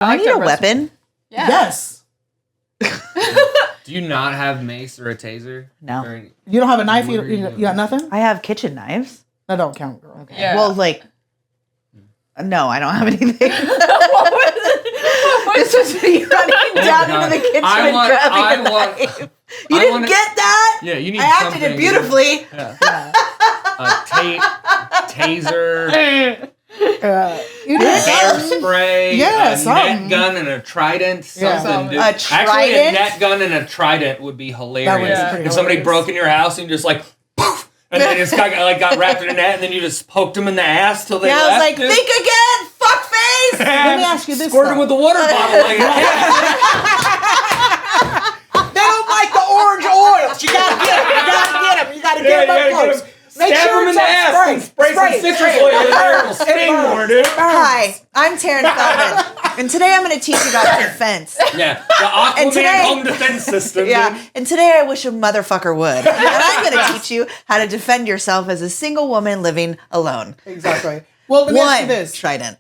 I need a weapon. Yeah. Yes. Do you not have mace or a taser? No. You don't have a knife? You got nothing? I have kitchen knives. That don't count, girl. Okay. Yeah. Well, like, no, I don't have anything. What was it? This was me running down into the kitchen and grabbing a knife. You didn't get that? Yeah, you need I acted something. it beautifully. Yeah. A taser, You did hairspray, Yeah, a something. net gun, and a trident. Yeah. Something. dude. A Actually, a trident? net gun and a trident would be hilarious. That would be pretty If somebody hilarious. broke in your house and just like, poof, and then this guy got wrapped in a net, and then you just poked him in the ass till they Yeah, I left. was like, dude. think again, fuckface. Let me ask you this, Squirt him though. with a water bottle like a cat. They don't like the orange oils. You gotta get them. You gotta get them. You gotta get them up close. Make Stab sure him in it's the on ass and spray some citrus oil in there. It'll sting more, dude. Hi, I'm Terrence Feldman, and today I'm going to teach you about defense. Yeah, the Aquaman home defense system. Yeah, dude. and today I wish a motherfucker would. And I'm going to teach you how to defend yourself as a single woman living alone. Exactly. Well, let me ask you One, this. trident.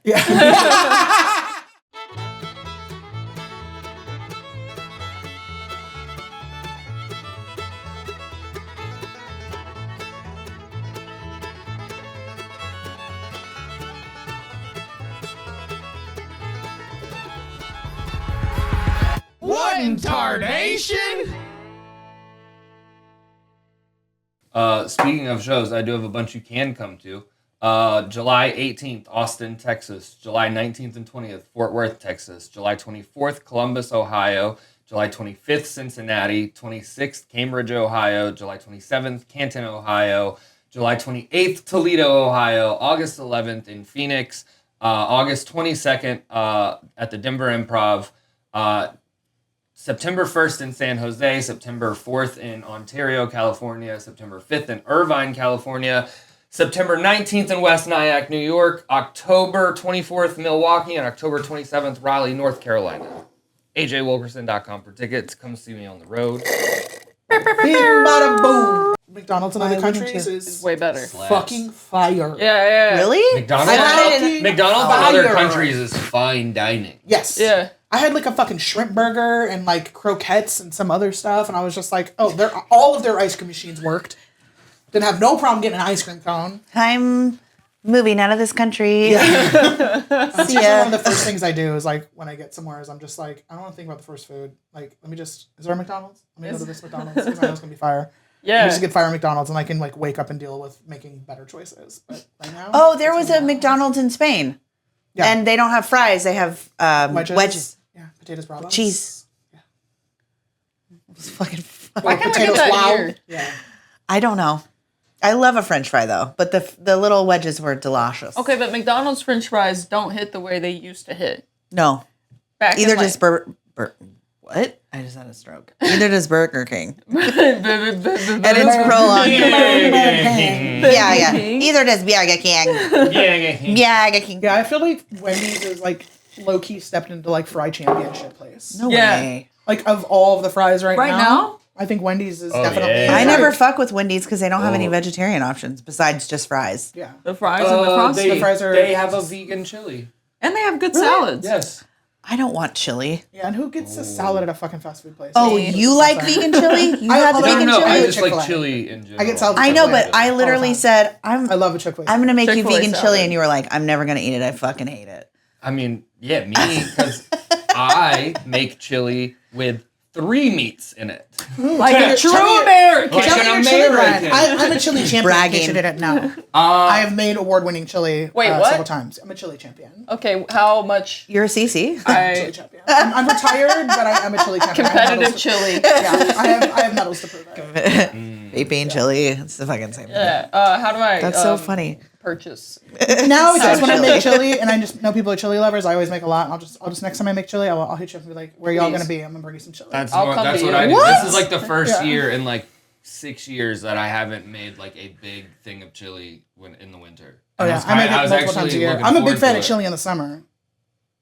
What in Tardation? Speaking of shows, I do have a bunch you can come to. July 18th, Austin, Texas. July 19th and 20th, Fort Worth, Texas. July 24th, Columbus, Ohio. July 25th, Cincinnati. 26th, Cambridge, Ohio. July 27th, Canton, Ohio. July 28th, Toledo, Ohio. August 11th in Phoenix. August 22nd at the Denver Improv. September 1st in San Jose, September 4th in Ontario, California, September 5th in Irvine, California, September 19th in West Nyack, New York, October 24th, Milwaukee, and October 27th, Raleigh, North Carolina. AJWilkerson.com for tickets. Come see me on the road. Bing, bada, boom. McDonald's in other Why wouldn't countries you? is Way better. fucking fire. Yeah. Really? McDonald's, I had it in- McDonald's in other Fire. countries is fine dining. Yes. Yeah. I had like a fucking shrimp burger and like croquettes and some other stuff, and I was just like, oh, all of their ice cream machines worked. Didn't have no problem getting an ice cream cone. I'm moving out of this country. That's See usually ya. one of the first things I do is like when I get somewhere is I'm just like, I don't want to think about the first food. Like, let me just, is there a McDonald's? Let me go to this McDonald's because I know it's going to be fire. Yeah. Just get fire at McDonald's and I can like wake up and deal with making better choices. But right now. Oh, there was a McDonald's in Spain. Yeah. And they don't have fries. They have wedges. Yeah, potatoes bravos. Cheese. It was fucking fun. Why can't I Potatoes get that wow. here? Yeah. I don't know. I love a French fry though, but the little wedges were delicious. Okay, but McDonald's French fries don't hit the way they used to hit. No. Back Either in does what? I just had a stroke. Either does Burger King. And it's prolonged. Yeah. Either does Burger King. Burger King. Yeah, I feel like Wendy's is like low key stepped into like fry championship place. No Yeah. way. Like of all of the fries right Right now? I think Wendy's is Oh, definitely. yeah. I never fuck with Wendy's because they don't have any vegetarian options besides just fries. Yeah. The fries and the frosty. The fries are- They have a vegan chili. And they have good salads. Yes. I don't want chili. Yeah, and who gets a salad at a fucking fast food place? Oh, Me. you like vegan chili? You had the No, vegan No, I chili? just Chick-fil-A. like chili in general. I get salad. I know, Chick-fil-A. but I literally All the said, I love a Chick-fil-A. I'm going to make you Chick-fil-A vegan salad. chili. And you were like, I'm never going to eat it. I fucking hate it. I mean, yeah, me, because I make chili with 3 meats in it. Like a true Tell me- American. Like Tell me an your chili brand. American. I'm a chili champion. Bragging. In case you didn't know. I have made award-winning chili Wait, what? several times. I'm a chili champion. Okay, how much? You're a CC. Chili champion. I'm retired, but I am a chili champion. I have Competitive medals to- chili. Yeah, I have medals to prove it. Vaping chili. It's the fucking same thing. Yeah. How do I? That's so funny. Purchase. Now it's just when I Chili. make chili, and I just know people are chili lovers. I always make a lot, and I'll just next time I make chili, I'll hit you up and be like, "Where y'all gonna be? I'm gonna bring you some chili." That's I'll what, come that's to what you. I do. What? This is like the first Yeah. year in like 6 years that I haven't made like a big thing of chili when in the winter. Oh And yeah, I make it multiple times a year. I'm a big fan of chili in the summer.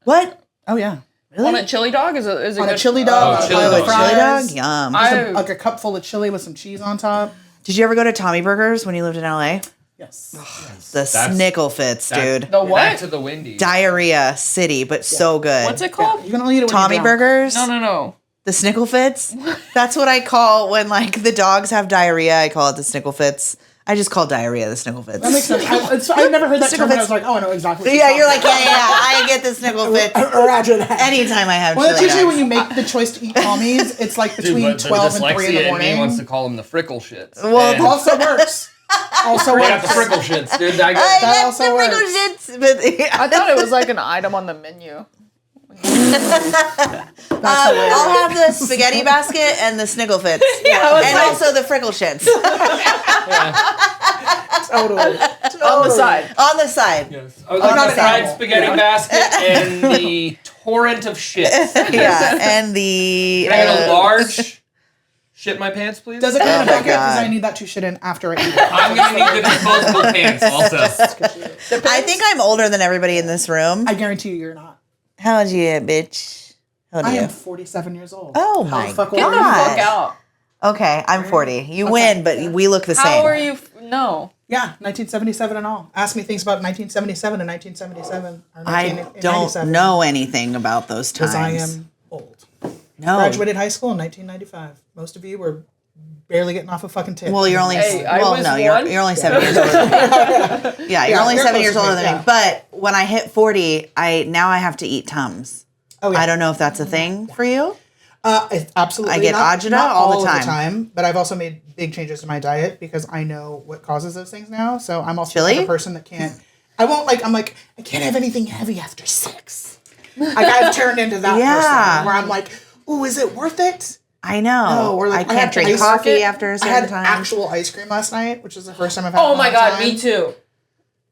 What? Oh yeah, On a chili dog is a on a good chili dog, Oh, on a chili pile of dog. Chili fries, dog? Yum. I- like a cup full of chili with some cheese on top. Did you ever go to Tommy Burgers when you lived in LA? Yes. The snickle fits, dude. The what? Back to the Wendy's. Diarrhea City, but so good. What's it called? You can only eat it when Tommy you're drunk. burgers? No. The snickle fits? That's what I call when like the dogs have diarrhea. I call it the snickle fits. I just call diarrhea the snickle fits. That makes sense. I've never heard that term, and I was like, oh, I know exactly. Yeah, you're like, yeah, I get the snickle fits. Roger that. Anytime I have Well, that's chili usually dogs. when you make the choice to eat Tommy's. It's like between 12 and 3 in the Me morning. wants to call them the frickle shits. Well, And Also works. Also we got works. the frickle shits, dude. I That get also the works. snickle shits, but I thought it was like an item on the menu. I'll have the spaghetti basket and the snickle fits. And also the frickle shits. Totally. On the side. On the side. Yes. I was on not the an fried animal. spaghetti basket and the torrent of shits. Yeah, and the... Can I get a large shit my pants, please? Does it come in a my bucket? Because God. I need that to shit in after I eat it. I'm going to need the disposable pants also. I think I'm older than everybody in this room. I guarantee you you're not. How old are you, bitch? How old are I you? am 47 years old. Oh How my the fuck God. old Get the are you? fuck out. Okay, I'm 40. You win, but we look the same. How are you? No. Yeah, 1977 and all. Ask me things about 1977 and 1977. Or I 1997, don't know anything about those times. Because I am old. No. Graduated high school in 1995. Most of you were barely getting off a fucking tip. Well, you're only Hey, I well, was no, one. you're only 7 years older than me. Yeah, you're only you're 7 close years to me, older than yeah. me. But when I hit 40, I have to eat Tums. Oh, yeah. I don't know if that's a thing for you. Absolutely. I get not, agita not all the of time. but I've also made big changes to my diet because I know what causes those things now. So I'm also Chili? the person that can't. I can't have anything heavy after 6. Like I've turned into that Yeah. person where I'm like, ooh, is it worth it? I know. No, or like I can't had drink ice coffee cream. after a I certain had time. actual ice cream last night, which is the first time I've had. Oh in a my long god, time. me too.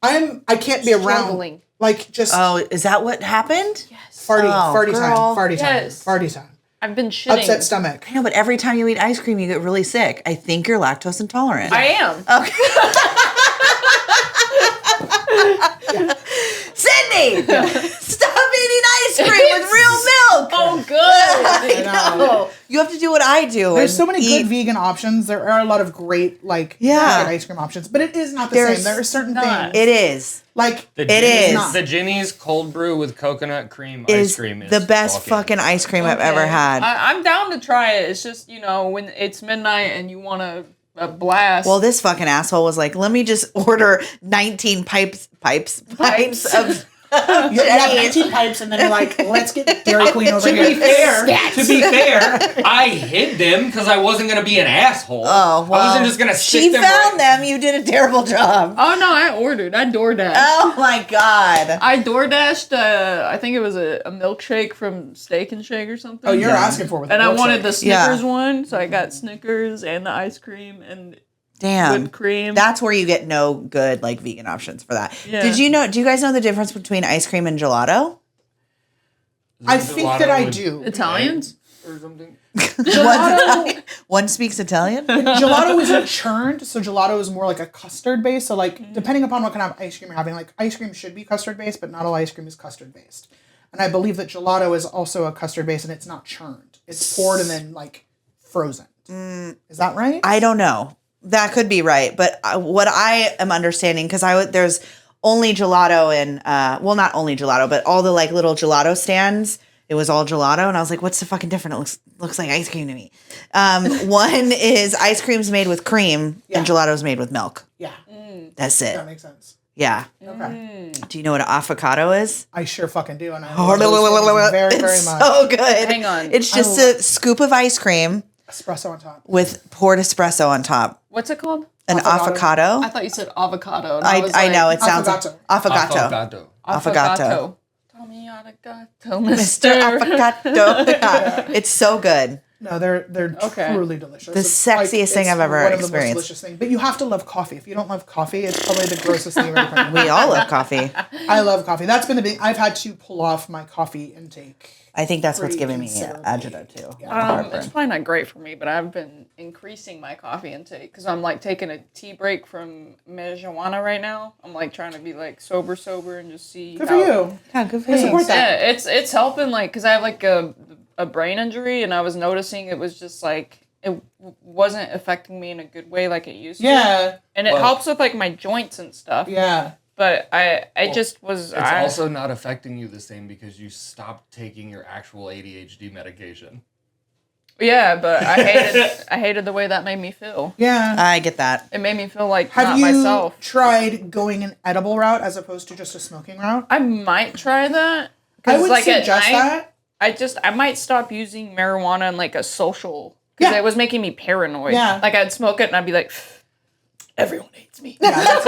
I can't be around. Struggling. Like just Oh, is that what happened? farty Oh, farty girl. time, farty Yes. time, farty time. I've been shitting. Upset stomach. I know, but every time you eat ice cream, you get really sick. I think you're lactose intolerant. I am. Sydney, stop eating ice cream with real milk. Oh, good. I know. You have to do what I do. There's and so many eat- good vegan options. There are a lot of great Yeah. vegan ice cream options, but it is not the There's same. There are certain not. things It is. like It is. The Ginny's cold brew with coconut cream Is ice cream is the best fucking ice cream I've ever Okay. had. I'm down to try it. It's just, when it's midnight and you want a blast. Well, this fucking asshole was like, let me just order 19 pipes of you have Jenny's. 19 pipes, and then you're like, let's get Dairy Queen over To here. be fair, I hid them because I wasn't gonna be an asshole. Oh, well. I wasn't just gonna She stick them found right- them. You did a terrible job. Oh, no, I ordered. I DoorDashed. Oh my God. I DoorDashed, I think it was a milkshake from Steak and Shake or something. Oh, you're asking for it with And the I wanted milkshake. the Snickers Yeah. one, so I got Snickers and the ice cream and Damn. whipped cream. That's where you get no good like vegan options for that. Yeah. Do you guys know the difference between ice cream and gelato? I think that I do. Italians? or something. One speaks Italian? Gelato isn't churned, so gelato is more like a custard base. So like depending upon what kind of ice cream you're having, like ice cream should be custard based, but not all ice cream is custard based. And I believe that gelato is also a custard base, and it's not churned. It's poured and then like frozen. Is that right? I don't know. That could be right, but what I am understanding, because there's only gelato and not only gelato, but all the like little gelato stands. It was all gelato, and I was like, "What's the fucking difference? It looks like ice cream to me." One is ice cream's made with cream, and gelato's made with milk. Yeah, That's it. that makes sense. Yeah. Okay, Do you know what an avocado is? I sure fucking do, and I love those things very, very It's much. so good. Hang on. It's just a scoop of ice cream Espresso on top. with poured espresso on top. What's it called? An Avocado. avocado. I thought you said avocado. And I was know like, it sounds like Affogato. affogato. Affogato. Affogato. Tell me affogato, Mr. mister. Affogato. Yeah. It's so good. No, they're Okay. truly delicious. The sexiest thing I've ever one of the experienced. most delicious things. But you have to love coffee. If you don't love coffee, it's probably the grossest thing you've ever tried. We all love coffee. I love coffee. That's been the big. I've had to pull off my coffee intake. I think that's what's Pretty giving me considerably. agita too. It's probably not great for me, but I've been increasing my coffee intake because I'm like taking a tea break from marijuana right now. I'm like trying to be like sober and just see. Good for you. Yeah, good for I you. support that. Yeah, it's helping like because I have like a brain injury and I was noticing it was just like wasn't affecting me in a good way like it used to. Yeah. And it helps with like my joints and stuff. Yeah. But I just was. It's also not affecting you the same because you stopped taking your actual ADHD medication. Yeah, but I hated the way that made me feel. Yeah. I get that. It made me feel like Have not you myself. tried going an edible route as opposed to just a smoking route? I might try that. I would like suggest at night, that. I might stop using marijuana in like a social, because it was making me paranoid. Yeah. Like I'd smoke it and I'd be like, everyone hates me. Yeah, that's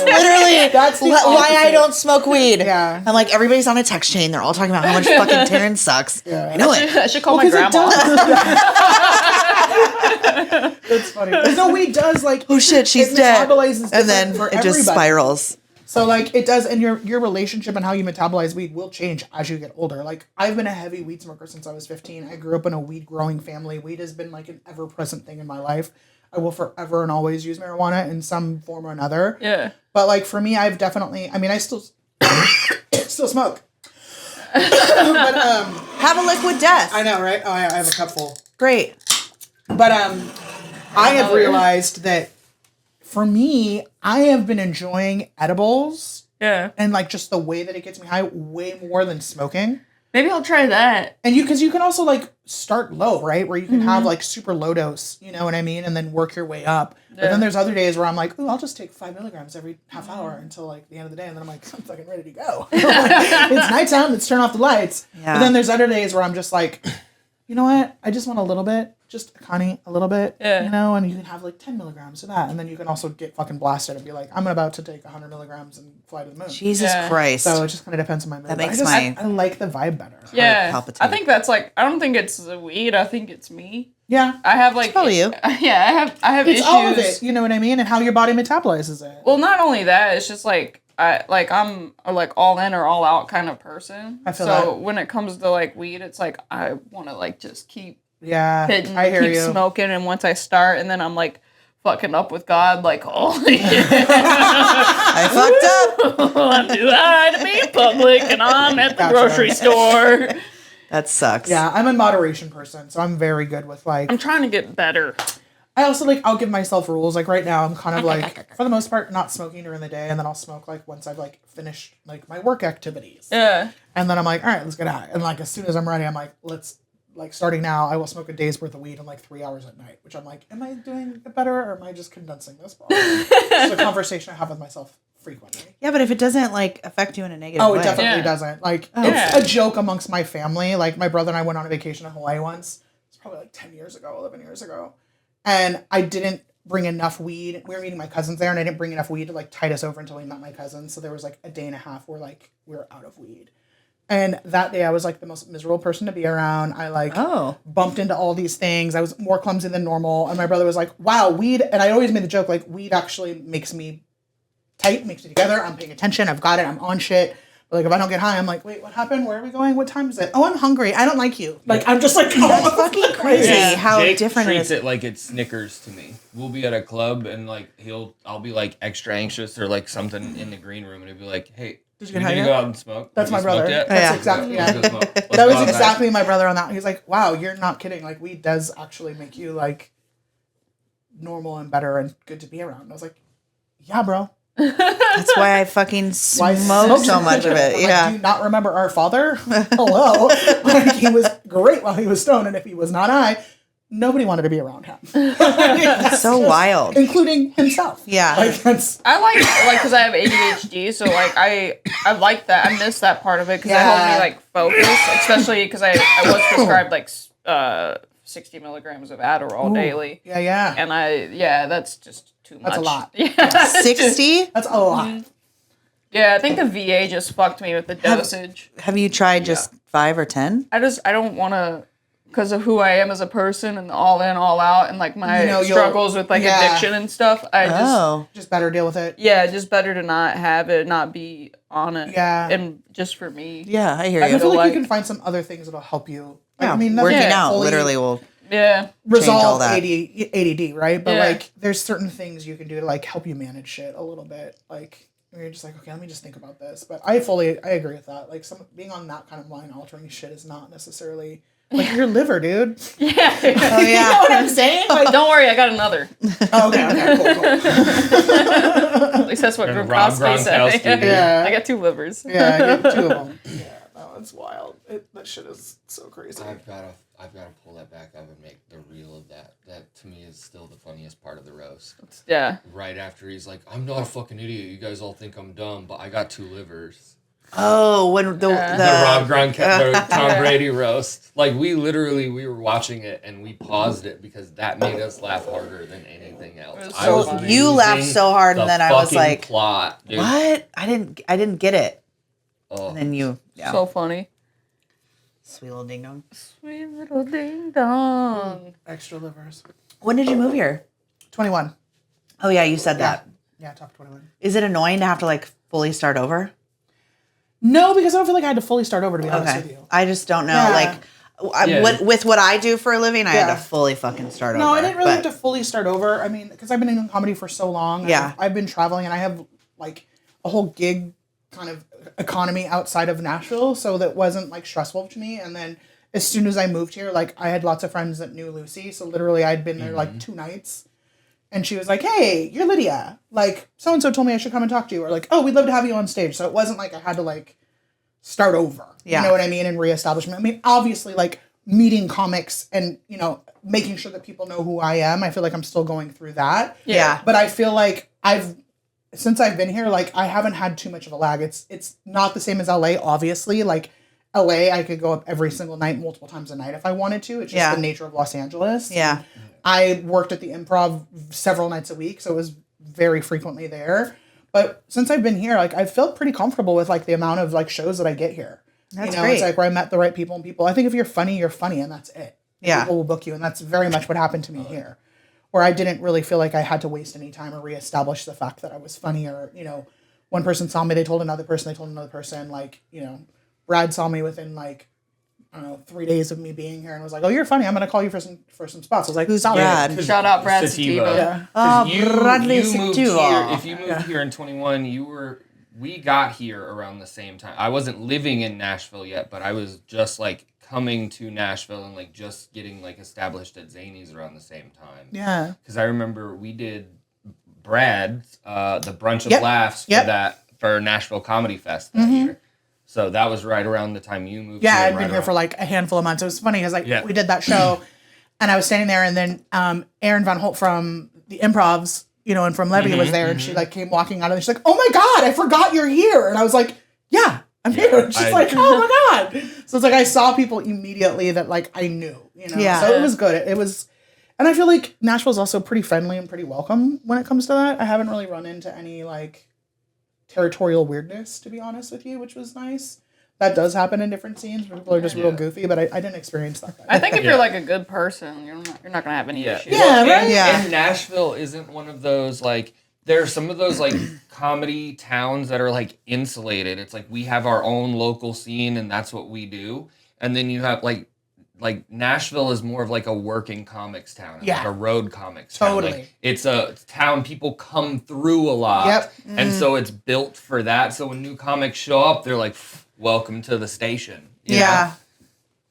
Literally, That's the why I opposite. don't smoke weed. Yeah. I'm like, everybody's on a text chain. They're all talking about how much fucking Taryn sucks. Yeah. I know it. I should call my 'cause it grandma. does- That's funny. No, weed does like. Oh shit, she's it dead. metabolizes And then different it for just everybody. spirals. So like it does, and your relationship and how you metabolize weed will change as you get older. Like I've been a heavy weed smoker since I was 15. I grew up in a weed growing family. Weed has been like an ever present thing in my life. I will forever and always use marijuana in some form or another. Yeah. But like for me, I've definitely. I mean, I still still smoke. But Have a liquid death. I know, right? Oh, I have a cup full. Great. But I have realized that for me, I have been enjoying edibles Yeah. and like just the way that it gets me high way more than smoking. Maybe I'll try that. And because you can also like start low, right? Where you can have like super low dose, you know what I mean? And then work your way up. But then there's other days where I'm like, ooh, I'll just take 5 milligrams every half hour until like the end of the day. And then I'm like, I'm fucking ready to go. It's nighttime. Let's turn off the lights. Yeah. But then there's other days where I'm just like, you know what? I just want a little bit. Just Connie, a little bit. Yeah. You know, and you can have like 10 milligrams of that. And then you can also get fucking blasted and be like, I'm about to take 100 milligrams and fly to the moon. Jesus Yeah. Christ. So it just kind of depends on my mood. That But makes I like the vibe better. Yeah. palpitate. I think that's like, I don't think it's the weed. I think it's me. Yeah. I have like. probably you. Yeah, I have It's issues. all of it. You know what I mean? And how your body metabolizes it. Well, not only that, it's just like I'm a like all in or all out kind of person. I feel so that. when it comes to like weed, it's like I want to like just keep Yeah. hitting, I hear keep you. smoking, and once I start, and then I'm like fucking up with God, like holy shit, I fucked up. I'm too high to be in public, and I'm at the Gotcha. grocery store. That sucks. Yeah, I'm a moderation person, so I'm very good with like. I'm trying to get better. I also like I'll give myself rules. Like right now, I'm kind of like for the most part not smoking during the day, and then I'll smoke like once I've like finished like my work activities. Yeah. And then I'm like, all right, let's get high. And like as soon as I'm ready, I'm like, let's like starting now. I will smoke a day's worth of weed in like 3 hours at night, which I'm like, am I doing it better or am I just condensing this? It's a conversation I have with myself frequently. Yeah, but if it doesn't like affect you in a negative Oh, way. it definitely Yeah. doesn't. Like Yeah. it's a joke amongst my family. Like my brother and I went on a vacation in Hawaii once. It's probably like 10 years ago, 11 years ago. And I didn't bring enough weed. We were meeting my cousins there, and I didn't bring enough weed to like tide us over until we met my cousins. So there was like a day and a half where like we were out of weed. And that day I was like the most miserable person to be around. I like bumped into all these things. I was more clumsy than normal. And my brother was like, wow, weed. And I always made the joke, like weed actually makes me tight, makes me together. I'm paying attention. I've got it. I'm on shit. But like if I don't get high, I'm like, wait, what happened? Where are we going? What time is it? Oh, I'm hungry. I don't like you. Like I'm just like, oh, That's fucking crazy Yeah. how Jake different it treats is. it like it's Snickers to me. We'll be at a club and like I'll be like extra anxious or like something in the green room and he'll be like, hey, Did you we get high need to yet? go out and smoke. That's Have my you smoked brother. yet? That's Yeah. exactly, Let's yeah. go smoke. Let's That go was outside. exactly my brother on that. He's like, wow, you're not kidding. Like weed does actually make you like normal and better and good to be around. And I was like, yeah, bro. That's why I fucking Why smoke so much of I'm it. like, Yeah. do you not remember our father? Hello. Like, he was great while he was stoned, and if he was not high, nobody wanted to be around him. That's so wild. Including himself. Yeah. Like that's I like because I have ADHD, so like I like that. I miss that part of it because it Yeah. helped me like focus, especially because I was prescribed like 60 milligrams of Adderall daily, yeah. and that's just too much. That's a lot. Yeah, 60? That's a lot. yeah. I think the VA just fucked me with the dosage. Have you tried just 5 or 10? I don't want to. Because of who I am as a person and all in, all out, and like my You know, you'll- struggles with like yeah. addiction and stuff, I just Oh. Just better deal with it. just better to not have it, not be on it. Yeah. And just for me. Yeah, I hear I you. feel like like- you can find some other things that'll help you. Yeah, I mean, nothing working Yeah, out fully literally will. Yeah. all resolve that. ADD, right? But Yeah. like, there's certain things you can do to like help you manage shit a little bit. Like, where you're just like, okay, let me just think about this. But I agree with that. Like, being on that kind of mind altering shit is not necessarily Like your liver, dude. Yeah. Oh, You know yeah. what I'm saying? Like, Don't worry, I got another. okay, cool. At least that's what And Rob Gronkowski said. Gronkowski, dude. Yeah. I got 2 livers. Yeah, I get 2 of them. Yeah, no, it's wild. That shit is so crazy. I've got to pull that back up and make the reel of that. That to me is still the funniest part of the roast. Yeah. Right after he's like, "I'm not a fucking idiot. You guys all think I'm dumb, but I got 2 livers." Oh, when the The the Tom Brady roast. Like we were watching it and we paused it because that made us laugh harder than anything else. It was I so was funny. You laughed losing so hard, and the then I was fucking like, plot, dude. what? I didn't get it. Oh. And then you, yeah. So funny. Sweet little ding dong. Sweet little ding dong. Extra livers. When did you move here? 21. Oh yeah, you said that. Yeah, top 21. Is it annoying to have to like fully start over? No, because I don't feel like I had to fully start over, to be honest with Okay. you. I just don't know. Yeah. Like, with what I do for a living, I had Yeah. to fully fucking start over. No, I didn't really have but- to fully start over. I mean, because I've been in comedy for so long. Yeah. I've been traveling, and I have like a whole gig kind of economy outside of Nashville, so that wasn't like stressful to me. And then as soon as I moved here, like I had lots of friends that knew Lucy, so literally I'd been there like 2 nights. And she was like, "Hey, you're Lydia. Like, so-and-so told me I should come and talk to you." Or like, "Oh, we'd love to have you on stage." So it wasn't like I had to like start over. Yeah. You know what I mean? And reestablishment. I mean, obviously, like meeting comics and, you know, making sure that people know who I am. I feel like I'm still going through that. Yeah. But I feel like since I've been here, like I haven't had too much of a lag. It's not the same as LA, obviously. Like LA, I could go up every single night, multiple times a night if I wanted to. It's just the nature of Los Angeles. Yeah. I worked at the Improv several nights a week, so it was very frequently there. But since I've been here, like I felt pretty comfortable with like the amount of like shows that I get here. That's It's great. like where I met the right people, and people. I think if you're funny, and that's it. Yeah. People will book you, and that's very much what happened to me here, where I didn't really feel like I had to waste any time or reestablish the fact that I was funny, or one person saw me, they told another person, like Brad saw me within like, I don't know, 3 days of me being here and was like, "Oh, you're funny. I'm going to call you for some spots." I was like, Who's "Solid." Brad? Shout out Brad Sativa. Sativa. Yeah. Oh, You Bradley moved Sativa. here. If you moved here in 21, we got here around the same time. I wasn't living in Nashville yet, but I was just like coming to Nashville and like just getting like established at Zany's around the same time. Yeah. Because I remember we did Brad's the brunch of Yep. laughs for Nashville Comedy Fest that year. So that was right around the time you moved. Yeah, here, I'd been here for like a handful of months. It was funny because like we did that show, and I was standing there, and then Erin Van Holt from the Improvs, and from Levy was there, and she like came walking out of there. She's like, "Oh my God, I forgot you're here," and I was like, "Yeah, I'm here." And she's like, "Oh my God!" So it's like I saw people immediately that like I knew, Yeah. So it was good. It was, and I feel like Nashville's also pretty friendly and pretty welcome when it comes to that. I haven't really run into any like territorial weirdness, to be honest with you, which was nice. That does happen in different scenes where people are just real goofy, but I didn't experience that. I think if you're like a good person, you're not gonna have any issues. Yeah, right? And Nashville isn't one of those like. There are some of those like comedy towns that are like insulated. It's like we have our own local scene and that's what we do. And then you have like Nashville is more of like a working comics town, like a road comics town. Totally. Like, it's a town people come through a lot, Yep. and so it's built for that. So when new comics show up, they're like, "Welcome to the station." you know? Yeah.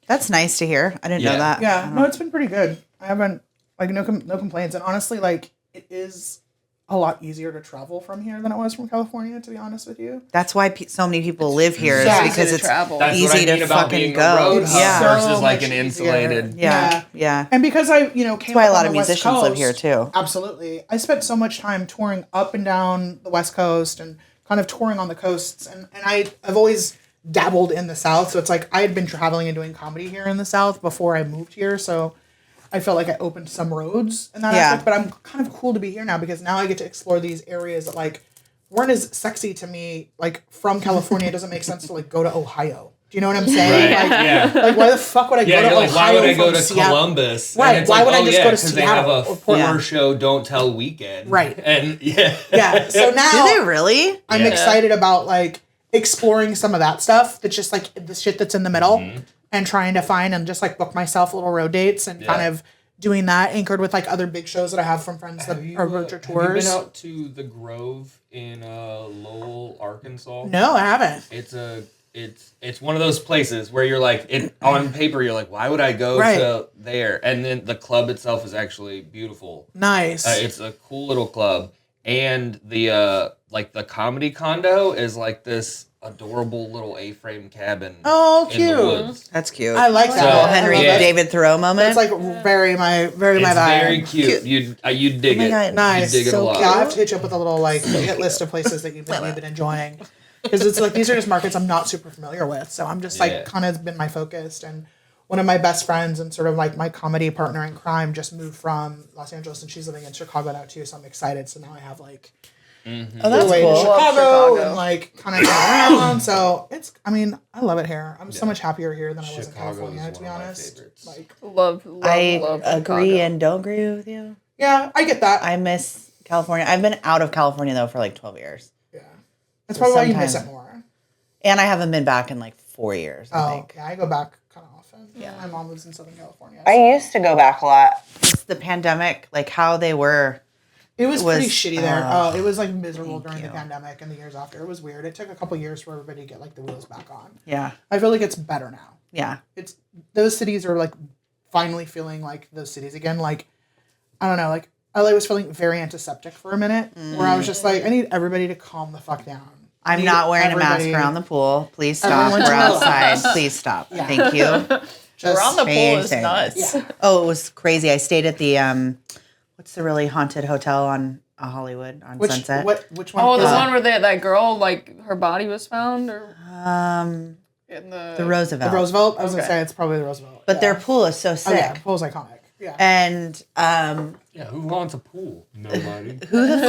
That's nice to hear. I didn't know that. Yeah, no, it's been pretty good. I haven't like no complaints, and honestly, like it is a lot easier to travel from here than it was from California. To be honest with you, That's why so many people live here, is so easy because to it's travel. That's easy what I mean to about fucking being go. a road Yeah. hub versus So like much an easier. insulated. Yeah. And because I came That's why a up lot on of the West musicians live here Coast, too. Absolutely, I spent so much time touring up and down the West Coast and kind of touring on the coasts, and I've always dabbled in the South. So it's like I had been traveling and doing comedy here in the South before I moved here, so I felt like I opened some roads in that aspect. But I'm kind of cool to be here now because now I get to explore these areas that like weren't as sexy to me. Like from California, it doesn't make sense to like go to Ohio. Do you know what I'm saying? Right. Like, like why the fuck would I go to you're like, Ohio? why would I go from to Seattle? Columbus? Right, And it's why like, would I just go to because they have Seattle a or Portland? horror show, Don't Tell Weekend. Right. And yeah. Yeah. So now Do they really? I'm Yeah. excited about like exploring some of that stuff. That's just like the shit that's in the middle, and trying to find and just like book myself little road dates and kind of doing that, anchored with like other big shows that I have from friends that are virtual Have you tours. been out to the Grove in Lowell, Arkansas? No, I haven't. It's a it's one of those places where you're like, on paper, you're like, why would I go to there? And then the club itself is actually beautiful. Nice. It's a cool little club. And the the comedy condo is like this adorable little A-frame cabin. Oh, in the cute. woods. That's cute. I like So that. Henry David. David Thoreau moment. That's like very my It's vibe. very cute. You'd dig my it. God. Nice. You'd dig it a lot. Yeah, I have to hit you up with a little like hit list of places that you've been enjoying. Because it's like these are just markets I'm not super familiar with. So I'm just like kind of been my focus. And one of my best friends and sort of like my comedy partner in crime just moved from Los Angeles and she's living in Chicago now too. So I'm excited. So now I have like Oh, that's way to cool. Chicago and like kind of around. So it's, I mean, I love it here. I'm so much happier here than I was in Chicago California, is to be one of my honest. favorites. Like, Love I agree Chicago. and don't agree with you. yeah, I get that. I miss California. I've been out of California though for like 12 years. Yeah, that's probably why you miss sometimes- it more. And I haven't been back in like 4 years, I Oh, think. yeah, I go back kind of often. Yeah, my mom lives in Southern California. I so- used to go back a lot. It's the pandemic, like how they were. It was pretty was- shitty there. oh, It was like miserable during the you. pandemic and the years after. It was weird. It took a couple years for everybody to get like the wheels back on. Yeah. I feel like it's better now. Yeah. It's those cities are like finally feeling like those cities again. Like I don't know, like LA was feeling very antiseptic for a minute, where I was just like, I need everybody to calm the fuck down. I I'm need not wearing a mask everybody- around the pool. Please stop. Everyone We're to outside. relax. Please stop. Yeah. Thank you. Just Around the pool is amazing. nuts. Yeah. Oh, it was crazy. I stayed at the what's the really haunted hotel on Hollywood on Sunset? Which one? Oh, the is it? one where that girl, like, her body was found? Or in The Roosevelt. The Roosevelt. I was gonna Okay. say it's probably the Roosevelt. But yeah. their pool is so Oh sick. yeah, pool's iconic. Yeah. And Yeah, who wants a pool? Nobody.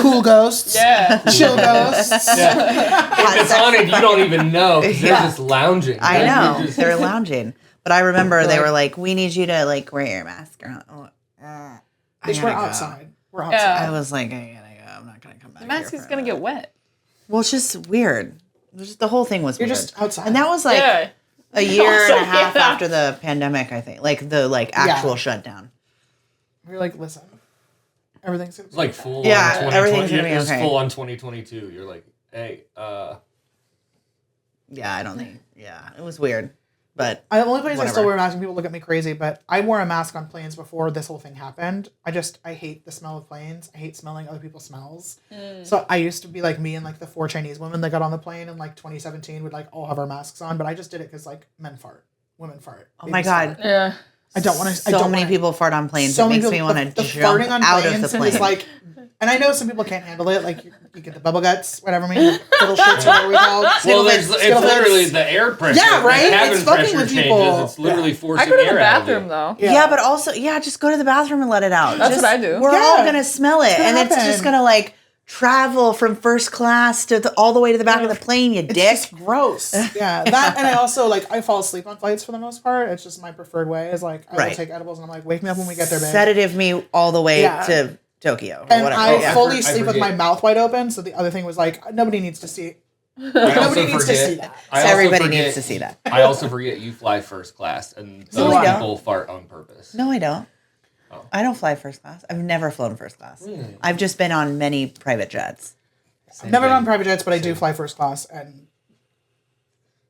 Cool ghosts. Yeah. Chill ghosts. If it's haunted, you don't even know because they're just lounging. I Like, know you're just- they're lounging, but I remember they were like, "We need you to like wear your mask." Or, Bitch, we're outside. We're outside. Yeah. I was like, "I gotta go. I'm not gonna come back." The mask here is for going to that." get wet. Well, it's just weird. It was just, the whole thing was You're weird. just outside. And that was like Yeah. a year and Also, a half yeah. after the pandemic, I think. Like the actual shutdown. We're like, listen, everything's gonna It's like full Yeah, on 2020. everything's gonna be It's okay. full on 2022. You're like, hey, Yeah, I don't think. Yeah, it was weird, but The only place I Whatever. still wear a mask and people look at me crazy, but I wore a mask on planes before this whole thing happened. I hate the smell of planes. I hate smelling other people's smells. So I used to be like me and like the 4 Chinese women that got on the plane in like 2017 would like all have our masks on, but I just did it because like men fart, women fart. oh my babies god, fart. Yeah. I don't want to. so many people fart on planes. It makes me want to the jump farting on out planes of the plane. is like, and I know some people can't handle it. Like you get the bubble guts, whatever. I mean, little shits, whatever we call. well, it's literally the air pressure. Yeah, right? The cabin It's fucking pressure with changes. people. It's literally I forcing go to the air out of bathroom, you. though. yeah, but also, just go to the bathroom and let it out. That's Just- what I do. We're Yeah. all gonna smell it, gonna and it's happen. just gonna like travel from first class to all the way to the back of the plane. You It's dick. just gross. Yeah, that and I also like I fall asleep on flights for the most part. It's just my preferred way. Is like I Right. will take edibles and I'm like, wake me up when we get there, babe. Sedative me all the way Yeah. to Tokyo or And whatever. I Yeah. fully I sleep with forget. my mouth wide open. So the other thing was like nobody needs to see. I also Nobody needs to see forget. that. I also Everybody forget- needs to see that. I also forget you fly first class, and No, those I don't. people fart on purpose. No, I don't. Oh. I don't fly first class. I've never flown first class. I've just been on many private jets. I've never thing. done private jets, but I do fly first class and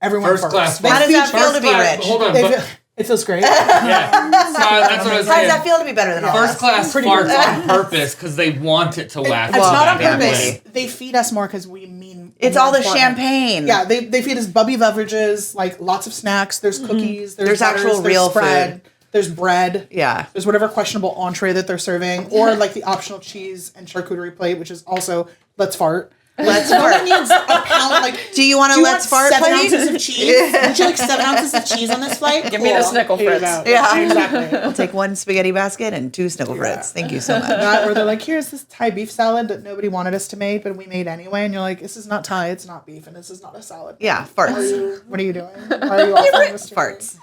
everyone First farts. class. They How does that feature- feel to be class- rich? Hold on, they but, feel- it feels great. yeah. That's what I was How does saying. that feel to be better than all First us? class Pretty farts good. on purpose because they want it to whack. It's Well, not on yeah, purpose. maybe. They feed us more because we mean. It's more all the important. champagne. Yeah, they feed us bubbly beverages, like lots of snacks. There's cookies. There's There's actual butters, real bread. food. There's bread. Yeah. There's whatever questionable entree that they're serving, or like the optional cheese and charcuterie plate, which is also let's fart. Let's No one fart. needs a pound. Like, Do you want to do you let's want fart 7 plate? ounces of cheese? Would you like 7 ounces of cheese on this flight? Give me the Snickle Here you Fritz. go. Yeah. exactly. I'll take one spaghetti basket and 2 Snickle Fritz. Thank you so much. That, or they're like, here's this Thai beef salad that nobody wanted us to make, but we made anyway. And you're like, this is not Thai, it's not beef, and this is not a salad. Yeah, farts. What are you doing? Why are you offering this to me? Farts.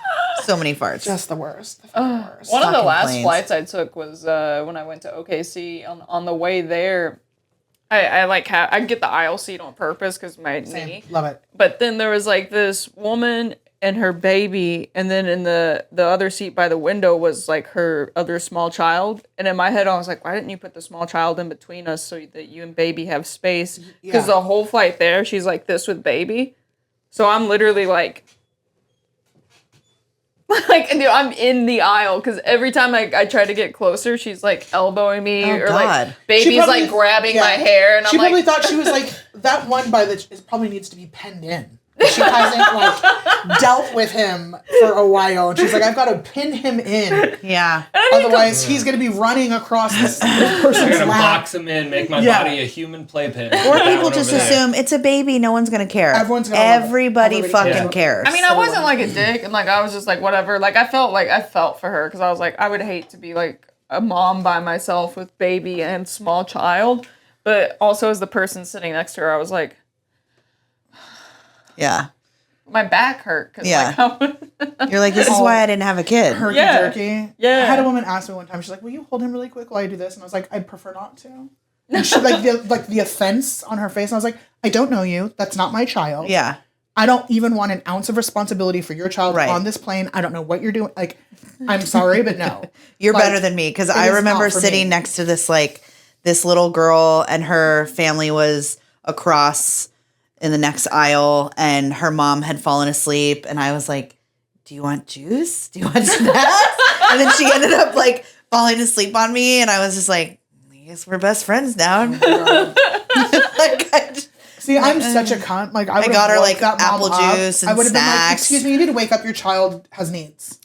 So many farts. Just the worst. The fucking worst. One of the Fucking last planes. flights I took was when I went to OKC. On the way there, I like I get the aisle seat on purpose because my knee. Same. Love it. But then there was like this woman and her baby, and then in the other seat by the window was like her other small child. And in my head, I was like, why didn't you put the small child in between us so that you and baby have space? Because Yeah. the whole flight there, she's like this with baby. So I'm literally like, dude, I'm in the aisle because every time I try to get closer, she's like elbowing me Oh, or God. like baby's probably- like grabbing yeah. my hair, and She I'm probably like, thought she was like, that one by the it probably needs to be penned in. She hasn't like dealt with him for a while, and she's like, I've got to pin him in. Yeah. Otherwise, he's going to be running across this person's I'm gonna lap. box him in, make my Yeah. body a human playpen. Or people just assume it's a baby, no one's gonna care. Everyone's gonna love it. Everybody Everybody fucking cares. I mean, I wasn't like a dick, and like I was just like whatever. Like I felt for her because I was like, I would hate to be like a mom by myself with baby and small child, but also as the person sitting next to her, I was like, yeah. my back hurt. Cause Yeah. like, You're like, this is why I didn't have a kid. Herky Yeah. jerky. Yeah. I had a woman ask me one time, she's like, will you hold him really quick while I do this? And I was like, I'd prefer not to. And she like the offense on her face. And I was like, I don't know you. That's not my child. Yeah. I don't even want an ounce of responsibility for your child Right. on this plane. I don't know what you're doing. Like, I'm sorry, but no. You're Like, better than me because it I is remember not for sitting me. next to this little girl, and her family was across in the next aisle, and her mom had fallen asleep, and I was like, do you want juice? Do you want snacks? And then she ended up like falling asleep on me, and I was just like, I guess we're best friends now. See, I'm such a cunt. Like, I got her, woke like, that mom apple up. juice and I would have been like, snacks. excuse me, you need to wake up. Your child has needs.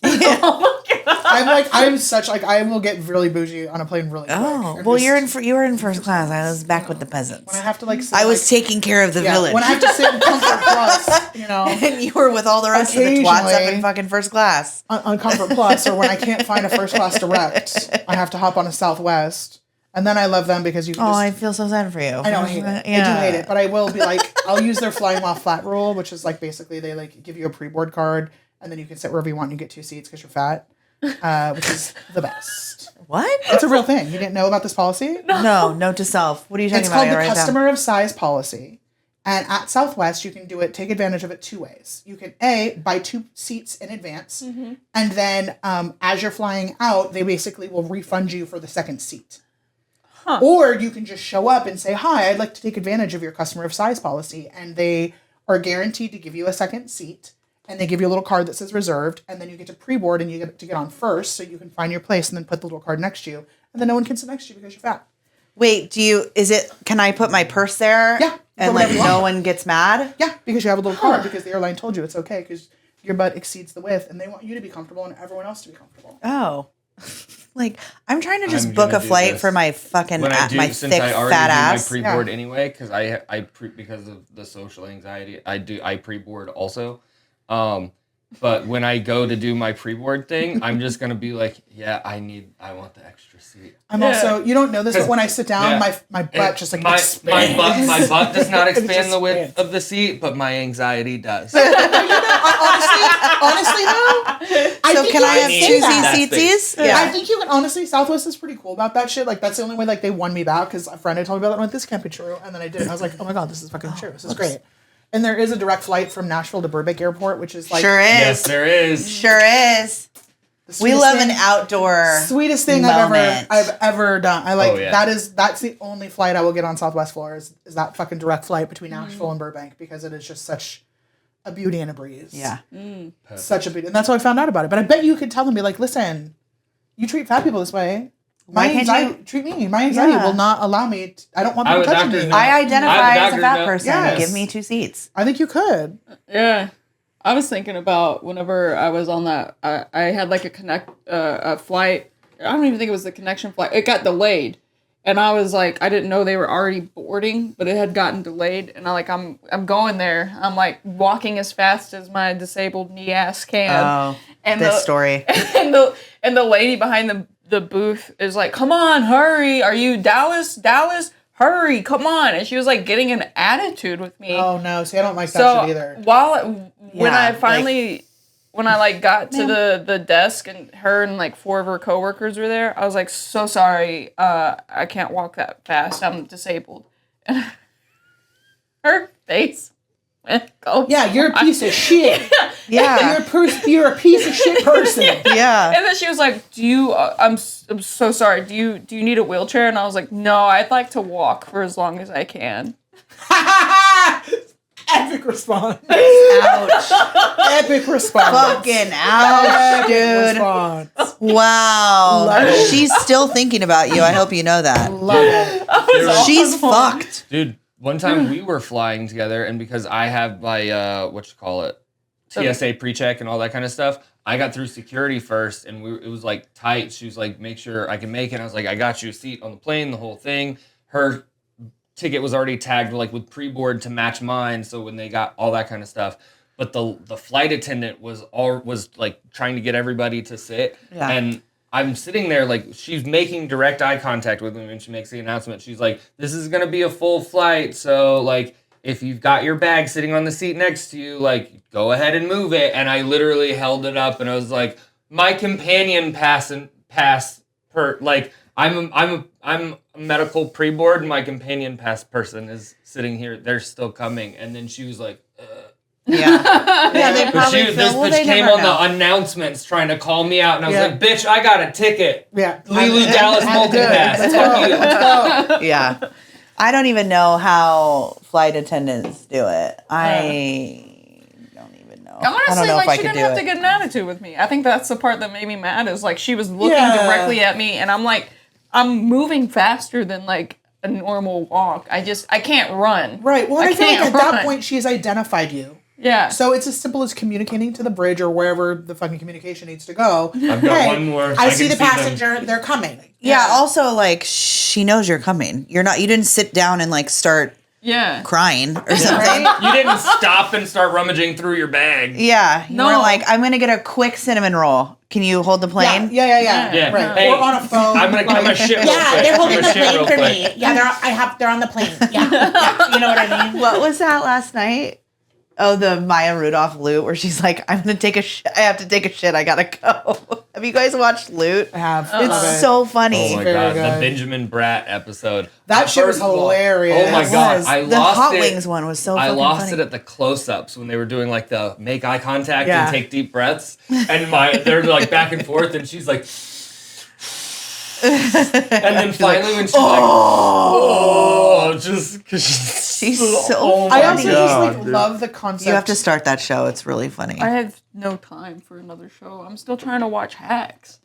I will get really bougie on a plane really quick. Oh, And well, just- you were in first class. I was back with the peasants. When I have to like sit, I was like, taking care of the village. when I have to sit in Comfort Plus, you know, and you were with all the rest of the twats up in Occasionally. fucking first class. on Comfort Plus, or when I can't find a first class direct, I have to hop on a Southwest. And then I love them because you can Oh, just... I feel so sad for you. I don't hate it. I do hate it, but I will be like, I'll use their flying while flat rule, which is like basically they like give you a pre-board card and then you can sit wherever you want and you get 2 seats because you're fat, which is the best. What? It's a real thing. You didn't know about this policy? No, note to self. What are you talking It's about? called the Right now? customer of size policy. And at Southwest, you can do it, take advantage of it 2 ways. You can buy 2 seats in advance, and then as you're flying out, they basically will refund you for the second seat. Or you can just show up and say, hi, I'd like to take advantage of your customer of size policy. And they are guaranteed to give you a second seat. And they give you a little card that says reserved. And then you get to pre-board and you get to get on first so you can find your place and then put the little card next to you. And then no one can sit next to you because you're fat. Wait, can I put my purse there? Yeah, And whatever like you no want. one gets mad? Yeah, because you have a little card because the airline told you it's okay because your butt exceeds the width and they want you to be comfortable and everyone else to be comfortable. Oh. Like, I'm trying to just I'm book a gonna do flight this. for my fucking When I do, my since thick I already fat do ass. my pre-board anyway, because because of the social anxiety, I pre-board also. But when I go to do my pre-board thing, I'm just gonna be like, yeah, I want the extra seat. I'm also, you don't know this, but when I sit down, Yeah. my butt just like my expands. my butt does not It expand just the width expands. of the seat, but my anxiety does. Honestly though, So can I have need two that seatsies? space. I think you can honestly, Southwest is pretty cool about that shit. Like that's the only way like they won me back because a friend had told me about it and I went, this can't be true. And then I did it and I was like, oh my God, this is fucking true. This is great. And there is a direct flight from Nashville to Burbank Airport, which is like Sure is. Yes, there is. Sure is. the We sweetest love thing- an outdoor sweetest thing moment. I've ever done. I like Oh, yeah. that's the only flight I will get on Southwest floor is that fucking direct flight between Nashville and Burbank because it is just such a beauty and a breeze. Yeah. Such a beauty. And that's how I found out about it. But I bet you could tell them, be like, listen, you treat fat people this way. Why My can't anxiety, you- treat me. My anxiety Yeah. will not allow me. I don't want I them would touching doctor me. know. I identify I have a as a doctor fat note. person. Yes. Give me 2 seats. I think you could. Yeah. I was thinking about whenever I was on that, I had like a flight. I don't even think it was the connection flight. It got delayed. And I was like, I didn't know they were already boarding, but it had gotten delayed. And I'm going there. I'm like walking as fast as my disabled knee ass can. Oh, and this story. And the lady behind the booth is like, come on, hurry. Are you Dallas? Hurry, come on. And she was like getting an attitude with me. Oh no. See, I don't like that So shit either. when Yeah, I finally got to the desk and her and like 4 of her coworkers were there, I was like, so sorry, I can't walk that fast. I'm disabled. And her face went cold. Yeah, you're a piece of shit. Yeah. You're a piece of shit person. Yeah. And then she was like, "Do you? I'm so sorry. Do you need a wheelchair?" And I was like, "No, I'd like to walk for as long as I can." Epic response. Ouch. Epic response. Fucking ouch, dude. Response. Wow. Love it. She's still thinking about you. I hope you know that. Love it. She's fucked. Dude, one time we were flying together, and because I have my TSA pre-check and all that kind of stuff, I got through security first, and it was like tight. She was like, make sure I can make it. And I was like, I got you a seat on the plane, the whole thing. Her ticket was already tagged like with pre-board to match mine, so when they got all that kind of stuff. But the flight attendant was like trying to get everybody to sit, and I'm sitting there like she's making direct eye contact with me when she makes the announcement. She's like, "This is gonna be a full flight, so like if you've got your bag sitting on the seat next to you, like go ahead and move it." And I literally held it up and I was like, "My companion pass per like I'm a medical pre-board and my companion pass person is sitting here. They're still coming." And then she was like, Yeah. They probably She came on the announcements trying to call me out, and I was like, "Bitch, I got a ticket." Yeah. Lulu Dallas multipass. Let's go. Yeah. I don't even know how flight attendants do it. I don't even know. I want to don't say, know if like, I she could didn't do have it. to get an attitude with me. I think that's the part that made me mad is, like, she was looking directly at me, and I'm like, I'm moving faster than, like, a normal walk. I can't run. Right. Well, I feel like can't at that run. point, she's identified you. Yeah. So it's as simple as communicating to the bridge or wherever the fucking communication needs to go. I've got one more. I see can the them. passenger. They're coming. Yeah, also, like, she knows you're coming. You didn't sit down and, like, start crying or something. You didn't stop and start rummaging through your bag. Yeah. You were like, I'm going to get a quick cinnamon roll. Can you hold the plane? Yeah. Right. Hey, or on a phone. I'm gonna my shit. Yeah, they're holding the plane for me. Quick. Yeah, they're on the plane. Yeah. You know what I mean? What was that last night? Oh, the Maya Rudolph Loot, where she's like, I have to take a shit. I gotta go. Have you guys watched Loot? I have. It's so funny. Oh my Very god, good. the Benjamin Bratt episode. That shit was First of all, hilarious. Oh my god, I The lost Hot it. Wings one was so I fucking lost funny. it at the close-ups when they were doing like the make eye contact Yeah. and take deep breaths, and they're like back and forth, and she's like, and then finally when she's just because She's so oh I my also God, just dude. love the concept. You have to start that show. It's really funny. I have no time for another show. I'm still trying to watch Hacks.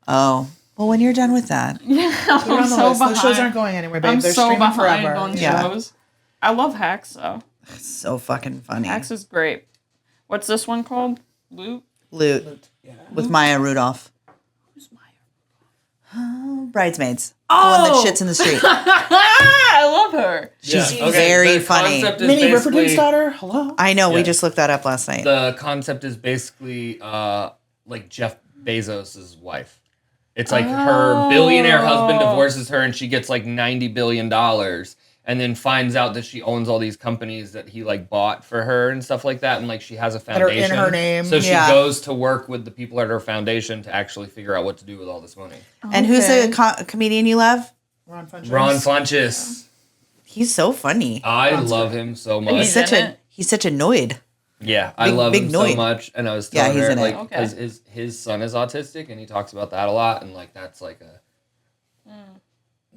Oh. Well, when you're done with that. Yeah, They're I'm on the so list. behind. Those shows aren't going anywhere, babe. I'm They're so streaming behind forever. on Yeah. shows. I love Hacks, though. It's so fucking funny. Hacks is great. What's this one called? Loot? Loot. Yeah. With Maya Rudolph. Who's Maya? Bridesmaids. The one that shits in the street. I love her. She's very the funny. concept is Minnie basically- Riperton's daughter. Hello. I know. We Yeah. just looked that up last night. The concept is basically like Jeff Bezos' wife. It's like her billionaire husband divorces her and she gets like $90 billion and then finds out that she owns all these companies that he like bought for her and stuff like that. And like she has a are foundation. in her name. So she Yeah. goes to work with the people at her foundation to actually figure out what to do with all this money. And who's the comedian you love? Ron Funches. Ron Funches. He's so funny. I love him so much. He's in it? He's such a noid. Yeah, I Big- love big him so noid. much, and I was Yeah, telling he's her in it. like Okay. because his son is autistic, and he talks about that a lot, and like that's like a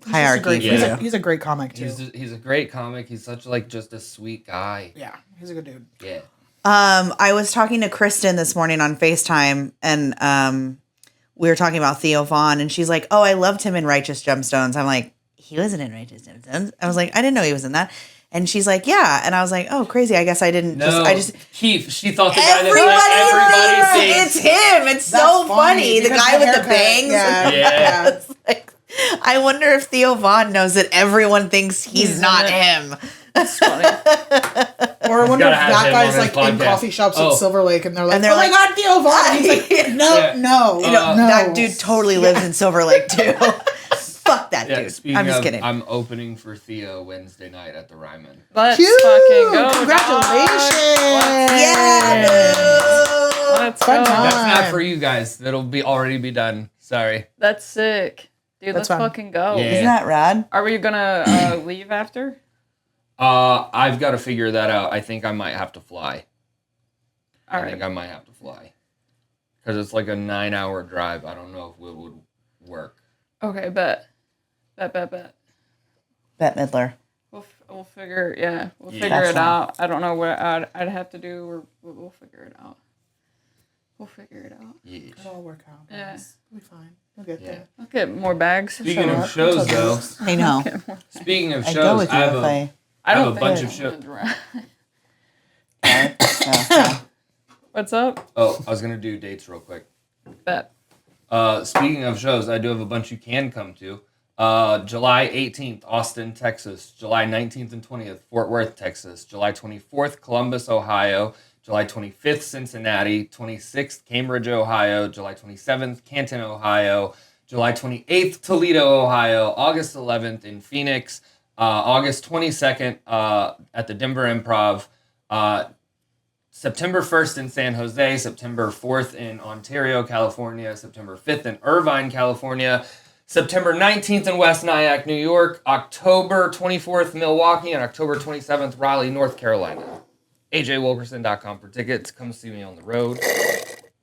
Hierarchy. He's, Yeah. he's a great comic too. he's a great comic. He's such like just a sweet guy. Yeah, he's a good dude. Yeah, I was talking to Kristen this morning on FaceTime, and we were talking about Theo Vaughn, and she's like, "Oh, I loved him in Righteous Gemstones." I'm like, "He wasn't in Righteous Gemstones." I was like, "I didn't know he was in that." And she's like, "Yeah," and I was like, "Oh, crazy! I guess I didn't." no, I just Keith. She thought the guy that everybody it's thinks. him. It's so That's funny. The because guy with the haircut. bangs. Yeah. Yeah. It's like, I wonder if Theo Vaughn knows that everyone thinks he's He's not in it. him. It's funny. Or I wonder gotta if have that him guy's on like his in podcast. coffee shops Oh. at Silver Lake, and they're like, And they're "Oh like, my god, Theo Vaughn!" And he's like, "No, Yeah. no, No, no." that dude totally lives in Silver Lake too. Fuck that Yeah, dude. speaking I'm just of, kidding. I'm opening for Theo Wednesday night at the Ryman. Let's Cute! fucking go. Congratulations! yeah, boo. Let's Fun go. time. That's not for you guys. That'll be already be done. Sorry. That's sick. Dude, That's let's fun. fucking go. Yeah. Isn't that rad? Are we gonna leave after? I've got to figure that out. I think I might have to fly. All I think right. I might have to fly. Because it's like a 9-hour drive. I don't know if it would work. Okay, bet. Bet. Bette Midler. Well, We'll figure it out. I don't know what I'd have to do, or we'll figure it out. We'll figure it out. It'll all work out. Yeah. Guys. We'll be fine. We'll get there. I'll get more bags. Speaking of shows, though. I know. Speaking of I'd go shows, with you I have a bunch of shows. What's up? Oh, I was gonna do dates real quick. Bet. Speaking of shows, I do have a bunch you can come to. July 18th, Austin, Texas. July 19th and 20th, Fort Worth, Texas. July 24th, Columbus, Ohio. July 25th, Cincinnati. 26th, Cambridge, Ohio. July 27th, Canton, Ohio. July 28th, Toledo, Ohio. August 11th in Phoenix. August 22nd at the Denver Improv. September 1st in San Jose. September 4th in Ontario, California. September 5th in Irvine, California. September 19th in West Nyack, New York. October 24th, Milwaukee. And October 27th, Raleigh, North Carolina. AJWilkerson.com for tickets. Come see me on the road.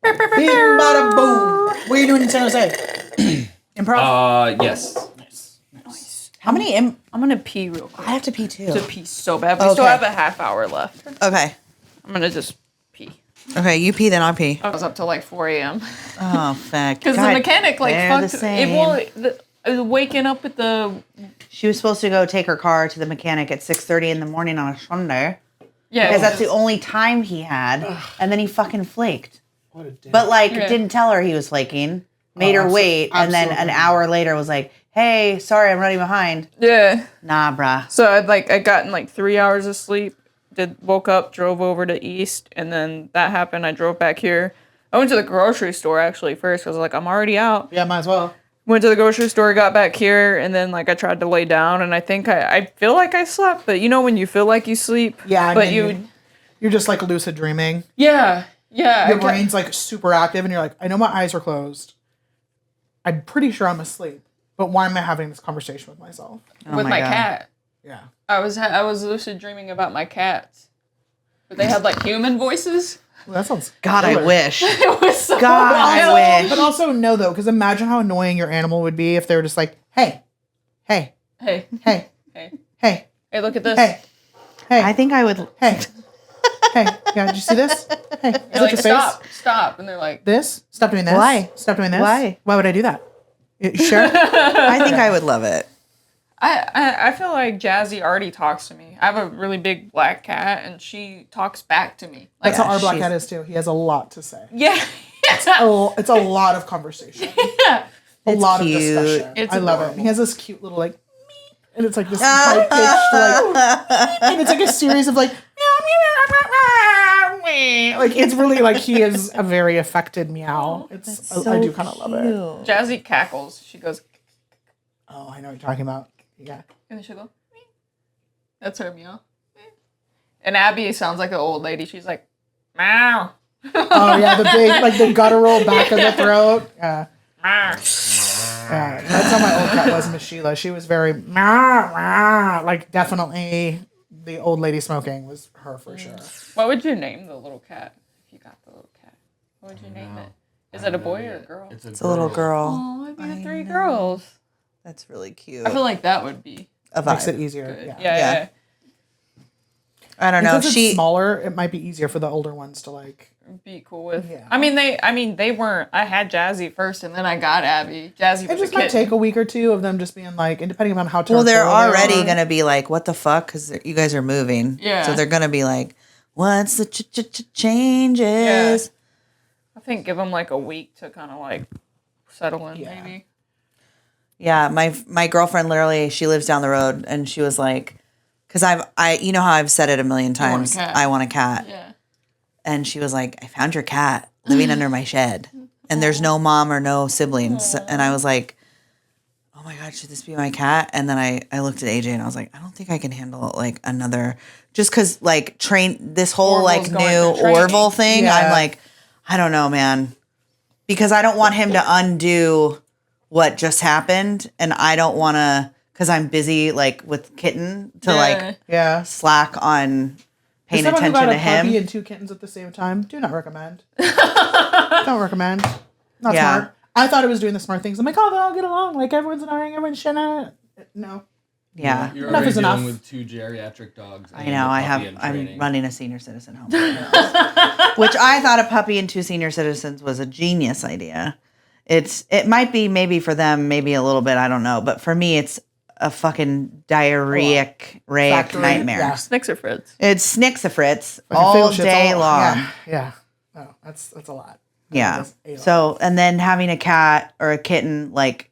Bing, bada, boom. What are you doing in San Jose? Improv? Yes. Nice. How many? I'm gonna pee real quick. I have to pee too. To pee so bad. We still have a half hour left. Okay. I'm gonna just pee. Okay, you pee, then I'll pee. I was up till like 4 a.m. Oh, fuck. Because the mechanic they're fucked the same. I was waking up with the. She was supposed to go take her car to the mechanic at 6:30 in the morning on a Sunday. Yeah. Because that's the only time he had. And then he fucking flaked. What a dick. But didn't tell her he was flaking. Made her wait. And then an hour later was like, hey, sorry, I'm running behind. Yeah. Nah, bruh. So I'd gotten 3 hours of sleep. Woke up, drove over to East, and then that happened. I drove back here. I went to the grocery store actually first. I was like, I'm already out. Yeah, might as well. Went to the grocery store, got back here, and then I tried to lay down, and I think I feel like I slept, but you know when you feel like you sleep, Yeah, but you're just lucid dreaming. yeah. Your brain's super active, and you're like, I know my eyes are closed. I'm pretty sure I'm asleep, but why am I having this conversation with myself? with my God. cat. Yeah. I was lucid dreaming about my cats, but they had human voices. Well, that sounds God, I killer. wish. It was so God, I wish. But also no, though, because imagine how annoying your animal would be if they were just like, hey, hey, Hey, hey, hey, hey, hey! Look at this. hey, hey, I think I would. hey, hey. Yeah, did you see this? Hey, is You're that like, your stop, face? stop, and they're like, This? Stop doing this. Why? Stop doing this. Why? Why would I do that? You sure? I think I would love it. I feel like Jazzy already talks to me. I have a really big black cat, and she talks back to me. That's how our black she's- cat is too. He has a lot to say. Yeah. It's a lot of conversation. Yeah. A It's lot cute. of discussion. It's I love it. adorable. He has this cute little meep, and it's this high pitched and it's a series of meow, meow, meow, meow, meow. It's really he is a very affected meow. It's I do kind of love it. Jazzy cackles. She goes, Oh, I know what you're talking about. Yeah. and then she'll go, meow. That's her meow. And Abby sounds like an old lady. She's like, meow. Oh yeah, the big the guttural back of the throat. Yeah. Meow. Yeah, that's how my old cat was, Miss Sheila. She was very definitely the old lady smoking was her for sure. What would you name the little cat if you got the little cat? What would you name it? Is it a boy or a girl? It's a little girl. Oh, it'd be the three girls. That's really cute. I feel like that would be a Makes vibe. it easier. good. Yeah. Yeah. I don't know. Because it's smaller, it might be easier for the older ones to Be cool with. Yeah. I mean, they weren't. I had Jazzy first, and then I got Abby. Jazzy It was just a might kid. take a week or two of them just being and depending on how Well, they're territorial they already are. going to be like, what the fuck? Because you guys are moving. Yeah. So they're going to be like, what's the changes? I think give them a week to kind of settle in, Yeah. maybe. Yeah. My girlfriend literally, she lives down the road and she was like, because you know how I've said it a million times, cat. I want a cat. Yeah. And she was like, I found your cat living under my shed. And there's no mom or no siblings. And I was like, oh my God, should this be my cat? And then I looked at AJ and I was like, I don't think I can handle another, just because this whole Orville's new going through training. Orville thing. Yeah. I'm like, I don't know, man. Because I don't want him to undo what just happened. And I don't want to, because I'm busy with kitten to Yeah. slack on paying Someone who attention got to a puppy him. and two kittens at the same time. Do not recommend. Don't recommend. Not Yeah. smart. I thought it was doing the smart things. I'm like, oh, they'll all get along. Everyone's annoying. Everyone's shit. No. Yeah. You're Enough already is dealing have with 2 geriatric dogs. I and know. a I puppy have. in I'm training. running a senior citizen home, which I thought a puppy and 2 senior citizens was a genius idea. It might be maybe for them, maybe a little bit. I don't know, but for me, it's a fucking diarrheic nightmare. Yeah. Snicks or Fritz. It's Snicksafritz Fucking all field shit's day long. Yeah. Oh, that's a lot. Yeah. That's a lot. So, and then having a cat or a kitten, like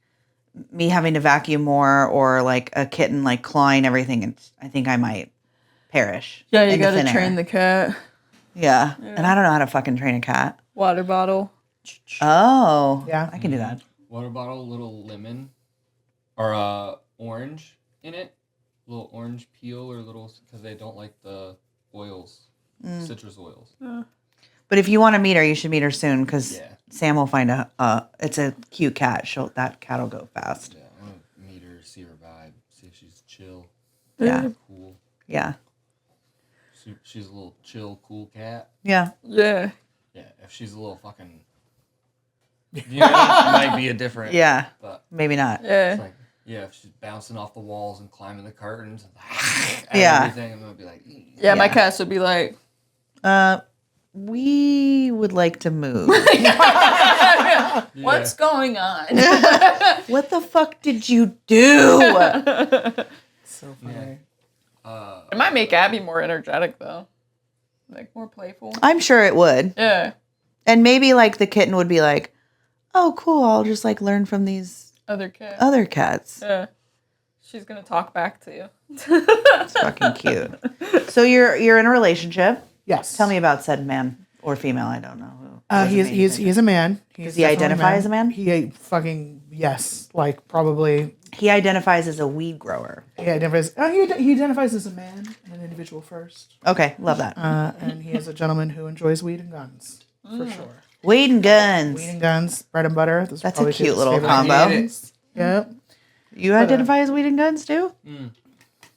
me having to vacuum more, or like a kitten like clawing everything, I think I might perish. Yeah, you into gotta thin air. train the cat. Yeah. And I don't know how to fucking train a cat. Water bottle. Oh. Yeah. I can do that. Water bottle, little lemon, or orange in it. Little orange peel or little, because they don't like the oils, citrus oils. But if you want to meet her, you should meet her soon, because Yeah. Sam will find it's a cute cat. That cat will go fast. Yeah, I want to meet her, see her vibe, see if she's chill, Yeah. cool. Yeah. She's a little chill, cool cat. Yeah. Yeah. Yeah, if she's a little fucking, you know, it might be a different. Yeah. But Maybe not. Yeah. it's like, yeah, if she's bouncing off the walls and climbing the curtains and Yeah. everything, I'm gonna be like, Yeah, my Yeah. cats would be like, We would like to move. what's going on? What the fuck did you do? So funny. It might make Abby more energetic, though. Like, more playful. I'm sure it would. Yeah. And maybe like the kitten would be like, oh, cool. I'll just like learn from these Other cat. other cats. Yeah. She's gonna talk back to you. It's fucking cute. So you're in a relationship. Yes. Tell me about said man or female. I don't know. Who. He is a man. Does he identify as a man? He fucking yes, like probably. He identifies as a weed grower. He identifies. He identifies as a man and an individual first. Okay, love that. And he is a gentleman who enjoys weed and guns for sure. Weed and guns. Weed and guns, bread and butter. Those are That's a probably cute his little favorite combo. things. Yep. You identify as weed and guns too?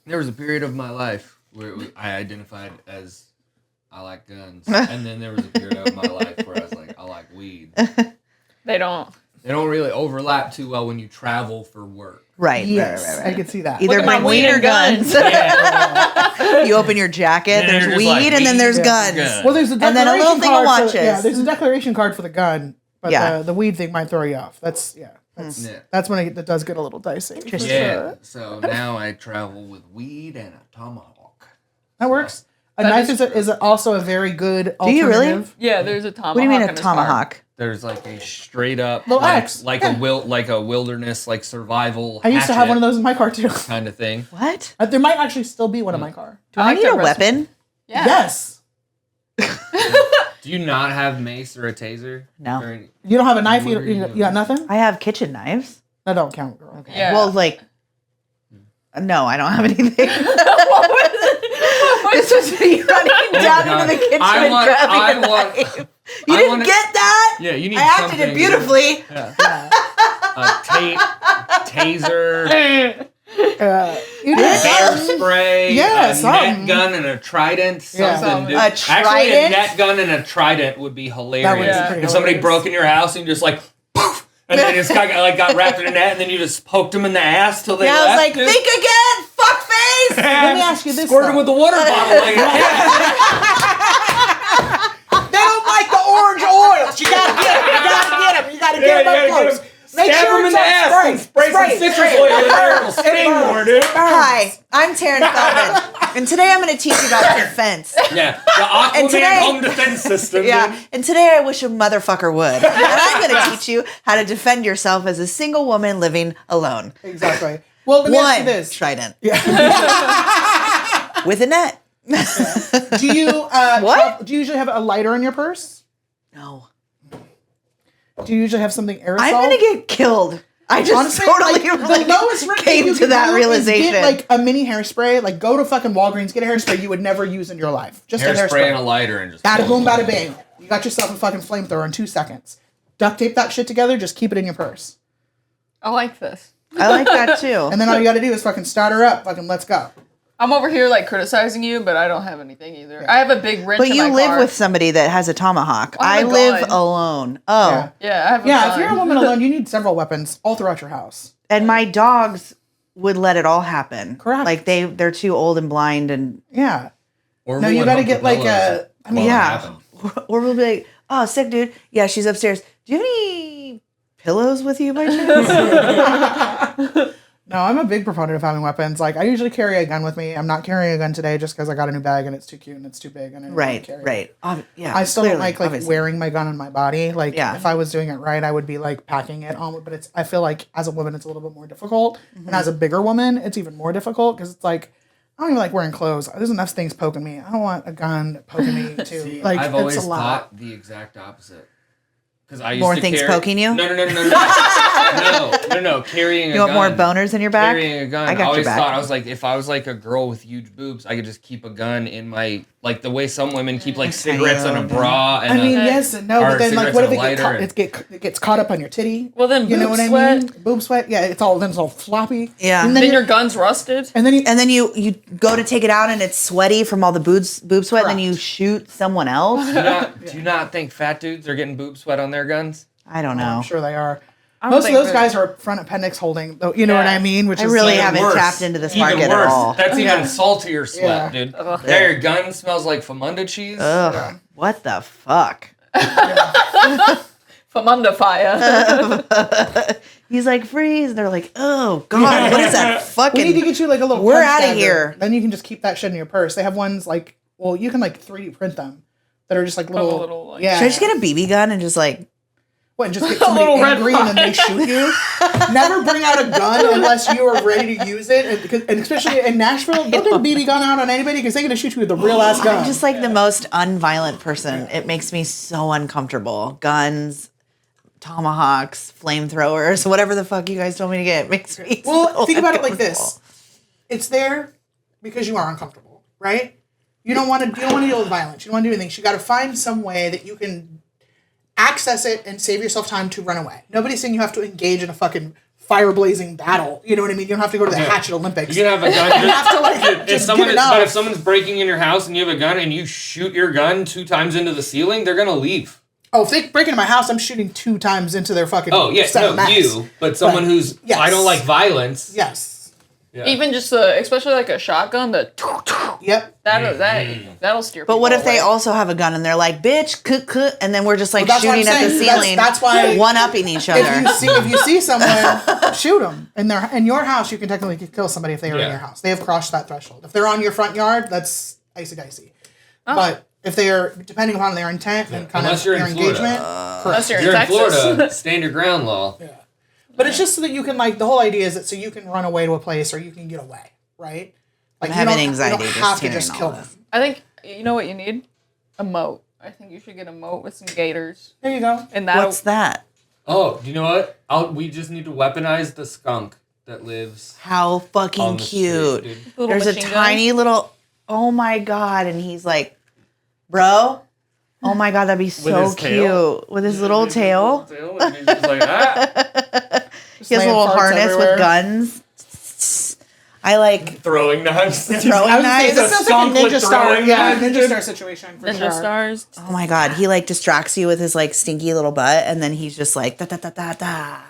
there was a period of my life where I identified as I like guns, and then there was a period of my life where I was like, I like weed. They don't. They don't really overlap too well when you travel for work. Right. Yes, Right. I can see that. Either Look at my bring weed weed or and guns. Yeah. You open your jacket, And there's you're weed, just like, and then there's weed, guns. gun. Well, there's a And then a little declaration thing of card watches. yeah, there's a declaration card for the gun, but Yeah. the weed thing might throw you off. That's Yeah. that's when that does get a little dicey. for Yeah. sure. So now I travel with weed and a tomahawk. That works. A That knife is is also a very good Do you really? alternative. Yeah, there's a tomahawk. What do you mean in a his car. tomahawk? There's like a straight up Little like, axe. like Yeah. a wilderness like survival. I used to have one of those in my car too. kind of thing. What? There might actually still be one in my car. Do I like need that a recipe. weapon? Yeah. Yes. Do you not have mace or a taser? No. Or any- You don't have a knife. What are you You doing? got nothing. I have kitchen knives. That don't count, girl. Okay. Yeah. Well, like, no, I don't have anything. What was it? This was me running down into the kitchen I and want- grabbing I a want- knife. You I didn't wanna- get that? Yeah, you need I acted it something- beautifully. Taser, You did. bear spray, Yeah, a something. net gun, and a trident. Yeah. Something. Dude. A Actually, a trident? net gun and a trident would be hilarious. That would be pretty if somebody hilarious. broke in your house and you just like, poof, and then just got wrapped in a net, and then you just poked them in the ass till they Yeah, I left. was like, dude. think again, fuckface. Let me ask you this. Squirt them though. with a water bottle. Like, They don't like the orange oils. You gotta get them. You gotta get them. You gotta get them up close. Make Stab sure them in it's the ass and spray some citrus oil in there. It'll sting more, dude. Hi, I'm Taryn Feldman, and today I'm going to teach you about defense. Yeah, the Aquaman today- home defense system. Yeah, dude. and today I wish a motherfucker would. And I'm going to teach you how to defend yourself as a single woman living alone. Exactly. Well, let me ask you One this. trident Yeah. with a net. Do you What? do you usually have a lighter in your purse? No, Do you usually have something aerosol? I'm going to get killed. I just Honestly, totally like, the lowest rate came you to can that do realization. Is get like a mini hairspray. Like go to fucking Walgreens, get a hairspray you would never use in your life. Just a Hairspray and a hairspray. lighter and just. Bada boom, bada bang. You got yourself a fucking flamethrower in 2 seconds. Duct tape that shit together. Just keep it in your purse. I like this. I like that too. And then all you got to do is fucking start her up. Fucking let's go. I'm over here like criticizing you, but I don't have anything either. I have a big wrench But in you my live car. with somebody that has a tomahawk. I I have a live gun. alone. Oh. Yeah. Yeah, I have a Yeah, gun. if you're a woman alone, you need several weapons all throughout your house. And my dogs would let it all happen. Correct. Like they're too old and blind and Yeah. Or No, we you would got to hump get the like pillows a. I mean, while it yeah. happened. Or we'll be like, oh, sick dude. Yeah, she's upstairs. Do you have any pillows with you by chance? No, I'm a big proponent of having weapons. Like, I usually carry a gun with me. I'm not carrying a gun today just because I got a new bag and it's too cute and it's too big and I don't want to carry it. Yeah. I still clearly, don't like obviously. wearing my gun on my body. Like, Yeah. if I was doing it right, I would be like packing it on. But I feel like as a woman, it's a little bit more difficult, and as a bigger woman, it's even more difficult because it's like I don't even like wearing clothes. There's enough things poking me. I don't want a gun poking me too. See, Like, I've it's always a lot. thought the exact opposite. Because I used More to things carry... poking you? No. No. Carrying a You gun. want more boners in your back? Carrying a gun. I I got your always back. thought, I was like, if I was like a girl with huge boobs, I could just keep a gun in my, like the way some women keep like cigarettes in a bra. And I mean, yes and no, or but then like, cigarettes what if and a it, lighter. it gets caught up on your titty? Well, then you know boob what I sweat. mean? Boob sweat. Yeah, it's all floppy. Yeah. and Then then your gun's rusted. and then you And then you go to take it out and it's sweaty from all the boob sweat, and then you shoot someone else. Do you not think fat dudes are getting boob sweat on their guns? I don't know. I'm sure they are. don't Most of think those that- guys are front appendix holding, though. You know what I mean? Which I is really like, haven't worse. tapped into this Even market worse. at all. That's even saltier sweat, Yeah. dude. Yeah, your gun smells like famunda cheese. Ugh, what the fuck? From under fire. He's like, freeze. And they're like, oh, God, what is that we fucking... need to get you like a little. We're punch outta dagger. here. Then you can just keep that shit in your purse. They have ones like, well, you can like 3D print them that are just like little. little, like- yeah. Should I just get a BB gun and just like... What, and just get somebody little red angry and then they shoot you? Never bring out a gun unless you are ready to use it. And especially in Nashville, don't do a BB gun out on anybody because they're going to shoot you with a real ass gun. I'm just like the most unviolent person. It makes me so uncomfortable. Guns, tomahawks, flamethrowers, whatever the fuck you guys told me to get. It makes me so think about it like uncomfortable. this. It's there because you are uncomfortable, right? You don't want to deal with violence. You don't want to do anything. So you got to find some way that you can access it and save yourself time to run away. Nobody's saying you have to engage in a fucking fire blazing battle. You know what I mean? You don't have to go to the Hatchet Olympics. You can have a gun. You have to like just get it out. But if someone's breaking in your house and you have a gun and you shoot your gun 2 times into the ceiling, they're gonna leave. Oh, if they break into my house, I'm shooting 2 times into their fucking. Oh yeah, set of no, mats. you. But someone who's yes. I don't like violence. Yes. Yeah. Even just especially like a shotgun, Yep. that'll steer. But what people if they away. also have a gun and they're like, bitch, cook, and then we're just like Well, that's what shooting I'm at the saying. ceiling, That's why one-upping each other. if you see someone, shoot them. In your house, you can technically kill somebody if they are in your house. They have crossed that threshold. If they're on your front yard, that's icy dicey. Oh. But if they are, depending upon their intent and kind Unless of you're their in Florida. engagement, Unless you're in You're in Texas. Florida, stand your ground law. Yeah. But it's just so that you can the whole idea is that so you can run away to a place or you can get away, right? Like I'm having you anxiety don't just have to hearing just all kill of them. this. I think you know what you need? A moat. I think you should get a moat with some gators. There you go. And that'll What's that? Oh, do you know what? We just need to weaponize the skunk that lives How on fucking the cute. street, dude. little There's a machine gun. tiny little, oh my God, and he's like, bro, oh my God, that'd be so his cute. tail? With his little tail. And he's just like, ah, He has a laying little farts harness everywhere. with guns. I like throwing knives. throwing I was knives. saying, this sounds skunk like a with Ninja Star. throwing Yeah, knives, Ninja Star situation for Ninja sure. stars. Oh my God, he like distracts you with his like stinky little butt, and then he's just like da da da da da,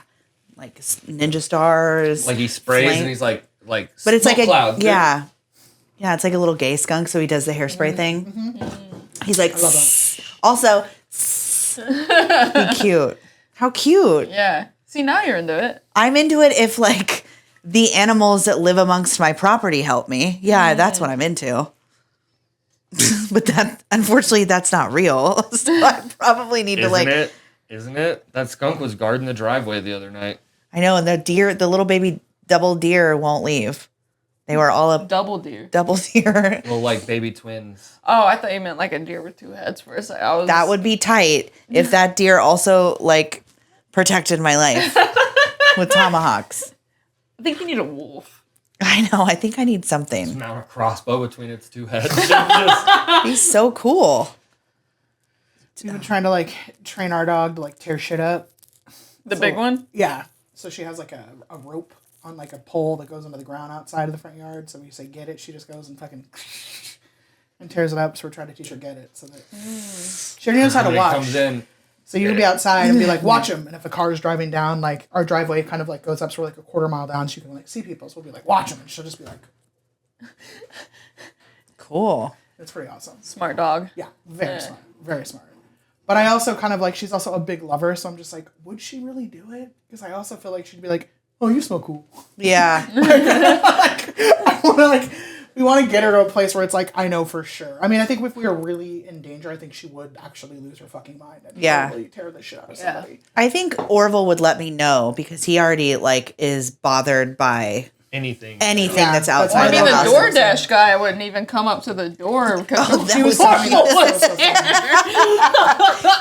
like ninja stars. Like he sprays flame. and he's like but it's like a cloud. dude. yeah, it's like a little gay skunk. So he does the hairspray thing. He's like love that. also be cute. How cute! Yeah. See, now you're into it. I'm into it if like the animals that live amongst my property help me. Yeah, that's what I'm into. But that unfortunately that's not real. So I probably need to like Isn't it? That skunk was guarding the driveway the other night. I know, and the little baby double deer won't leave. They were all a Double deer. double deer. Well, like baby twins. Oh, I thought you meant like a deer with 2 heads for a second. That would be tight if that deer also like protected my life with tomahawks. I think you need a wolf. I know. I think I need something. Mount a crossbow between its 2 heads. Just- He's so cool. We've been trying to like train our dog to like tear shit up. The big one? Yeah. So she has like a rope on like a pole that goes into the ground outside of the front yard. So we say get it, she just goes and fucking and tears it up. So we're trying to teach her get it so that she already knows how to when it watch. comes in, So you can be outside and be like, watch them. And if a car is driving down, like our driveway kind of like goes up sort of like a quarter mile down, so you can like see people. So we'll be like, watch them. And she'll just be like, Cool. it's pretty awesome. Smart dog. Yeah, very smart. Very smart. But I also kind of like, she's also a big lover. So I'm just like, would she really do it? Because I also feel like she'd be like, oh, you smell cool. Yeah. I want to like, we want to get her to a place where it's like, I know for sure. I mean, I think if we were really in danger, I think she would actually lose her fucking mind and totally tear the shit out of somebody. I think Orville would let me know because he already like is bothered by anything that's outside. I of mean, the house. DoorDash guy wouldn't even come up to the door because That was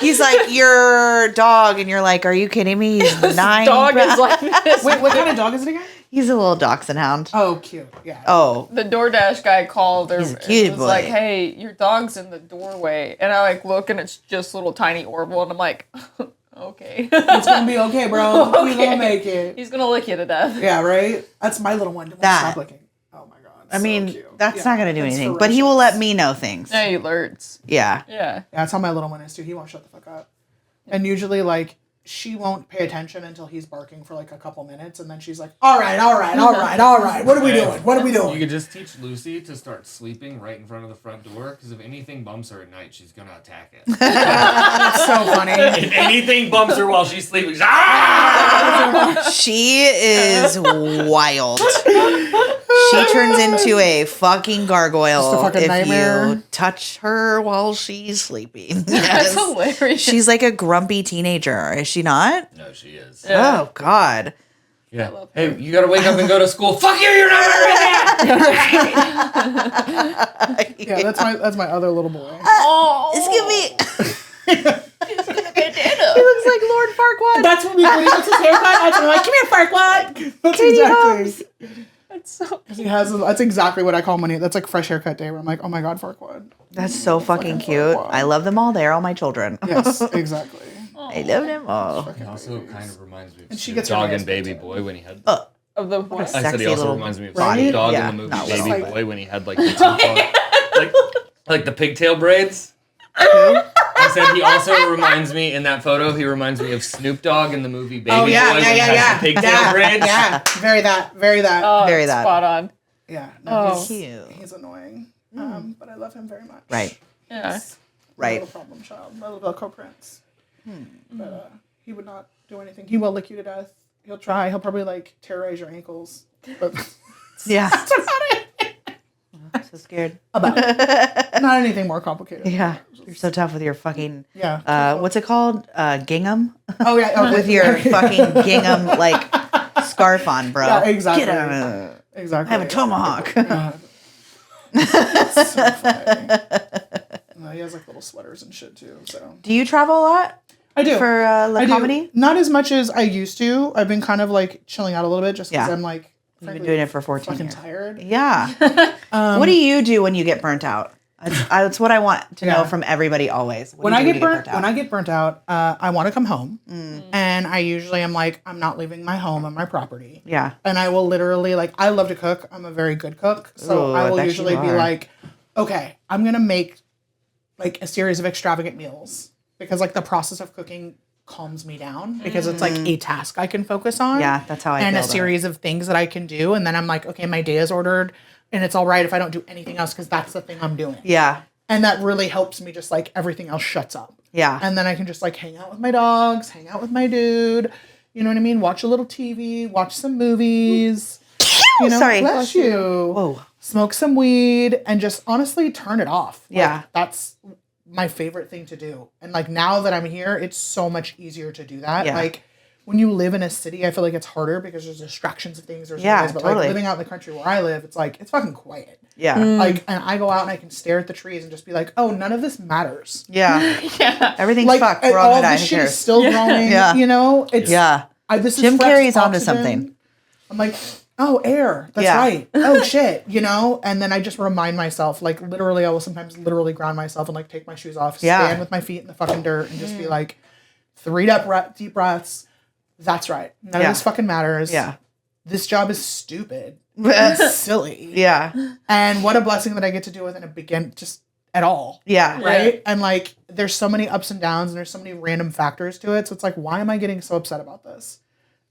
He's like, your dog, and you're like, are you kidding me? He's 9. dog is like this. Wait, what kind of dog is it again? He's a little dachshund hound. Oh, cute. Yeah. Oh, The DoorDash guy called. He's a cute was boy. like, "Hey, your dog's in the doorway," and I like look, and it's just little tiny Orville, and I'm like, "Okay, It's going to be okay, bro. We're going to make it. he's gonna lick you to death." Yeah, right? That's my little one. Don't That. stop looking. Oh, my God. I So mean, cute. that's Yeah, not going to do it's anything, but he will ferocious. let me know things. Yeah, he alerts. Yeah. Yeah. Yeah, that's how my little one is, too. He won't shut the fuck up. And usually, like, she won't pay attention until he's barking for, like, a couple minutes, and then she's like, all right. What are we doing? What are we You doing? could just teach Lucy to start sleeping right in front of the front door, because if anything bumps her at night, she's gonna attack it. That's so funny. If anything bumps her while she's sleeping, she's, ah! She is wild. She turns into a fucking gargoyle Just a fucking if nightmare. you touch her while she's sleeping. That's Yes. hilarious. She's like a grumpy teenager, is she not? No, she is. Yeah. Oh God. Yeah. Hey, you gotta wake up and go to school. Fuck you! You're not gonna read that. Yeah, that's my other little boy. Oh, It's gonna be. he's gonna get He looks like Lord Farquaad. That's when that's his haircut. That's when I'm like, come here, Farquaad. That's exactly. That's so. He has. That's exactly what I call money. That's like fresh haircut day where I'm like, oh my God, Farquaad. That's so fucking cute. I love them all. They're all my children. Yes, exactly. I love them all. It also kind of reminds me of And she Snoop gets her Dogg nails and Baby painted. Boy when he had. Of the What a I said sexy he also little reminds me of body. Snoop Dogg Yeah, in the movie not Baby little. Boy when he had like the like the pigtail braids. I said he also reminds me in that photo. He reminds me of Snoop Dogg in the movie Baby Oh yeah, Boy when he yeah, has yeah, the pigtail braids. yeah. Very that. Oh, Very that. spot on. Yeah. Oh. No, Cute. he's annoying. But I love him very much. Right. Yeah. My Right. little problem child. My little Velcro prince. But he would not do anything. He will lick you to death. He'll try. He'll probably like terrorize your ankles. But Yeah. that's about it. I'm so scared. Not anything more complicated. Yeah. You're so tough with your fucking. Yeah. What's it called? Gingham. Oh yeah. Okay. With your fucking gingham like scarf on, bro. Yeah, exactly. Get out of here. Exactly. I have a tomahawk. It's so funny. He has like little sweaters and shit too. So Do you travel a lot I do. for I do. comedy? Not as much as I used to. I've been kind of like chilling out a little bit just because Yeah. I'm like You've been doing it for 14 fucking years. tired. Yeah. What do you do when you get burnt out? That's what I want to know Yeah. from everybody always. What When do I you do get when you burnt, when I get burnt out, I want to come home, and I usually am like, I'm not leaving my home and my property. Yeah. And I will literally like, I love to cook. I'm a very good cook, so Ooh, I I will bet you usually be are. like, okay, I'm gonna make like a series of extravagant meals because like the process of cooking calms me down because it's like a task I can focus on. Yeah, that's how I and feel a about it. series of things that I can do, and then I'm like, okay, my day is ordered, and it's all right if I don't do anything else because that's the thing I'm doing. Yeah. And that really helps me just like everything else shuts up. Yeah. And then I can just like hang out with my dogs, hang out with my dude. You know what I mean? Watch a little TV, watch some movies. You know, Sorry. bless you. Whoa. Smoke some weed and just honestly turn it off. Like, Yeah. That's my favorite thing to do. And like now that I'm here, it's so much easier to do that. Yeah. Like when you live in a city, I feel like it's harder because there's distractions of things. There's Yeah, noise, but totally. like living out in the country where I live, it's like it's fucking quiet. Yeah. Like, and I go out and I can stare at the trees and just be like, oh, none of this matters. Yeah. Yeah. Everything's Like, fucked. and We're all all gonna die. this Who shit is cares? still growing. Yeah. You know, it's Yeah. this is Jim fresh Carrey's onto oxygen. something. I'm like, oh, air. That's Yeah. right. Oh shit. You know, and then I just remind myself, like, literally, I will sometimes literally ground myself and like take my shoes off, Yeah. stand with my feet in the fucking dirt, and just be like, 3 deep breaths. That's right. None Yeah. of this fucking matters. Yeah. This job is stupid. It's silly. Yeah. And what a blessing that I get to do it in a begin just at all. Yeah. Right. And like there's so many ups and downs and there's so many random factors to it. So it's like, why am I getting so upset about this?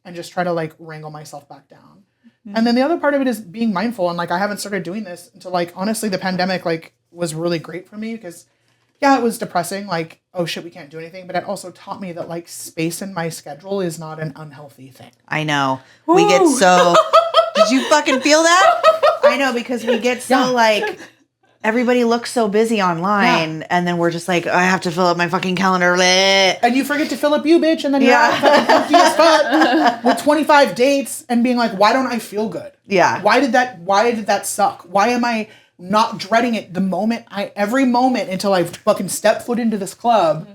And just try to like wrangle myself back down. And then the other part of it is being mindful. And like, I haven't started doing this until like, honestly, the pandemic like was really great for me because yeah, it was depressing. Like, oh shit, we can't do anything. But it also taught me that like space in my schedule is not an unhealthy thing. I know. We get so, did you fucking feel that? I know, because we get so like, everybody looks so busy online, and then we're just like, I have to fill up my fucking calendar. And you forget to fill up you, bitch, and then you're fucking empty as fuck with 25 dates and being like, why don't I feel good? Yeah. Why did that suck? Why am I not dreading it every moment until I fucking step foot into this club?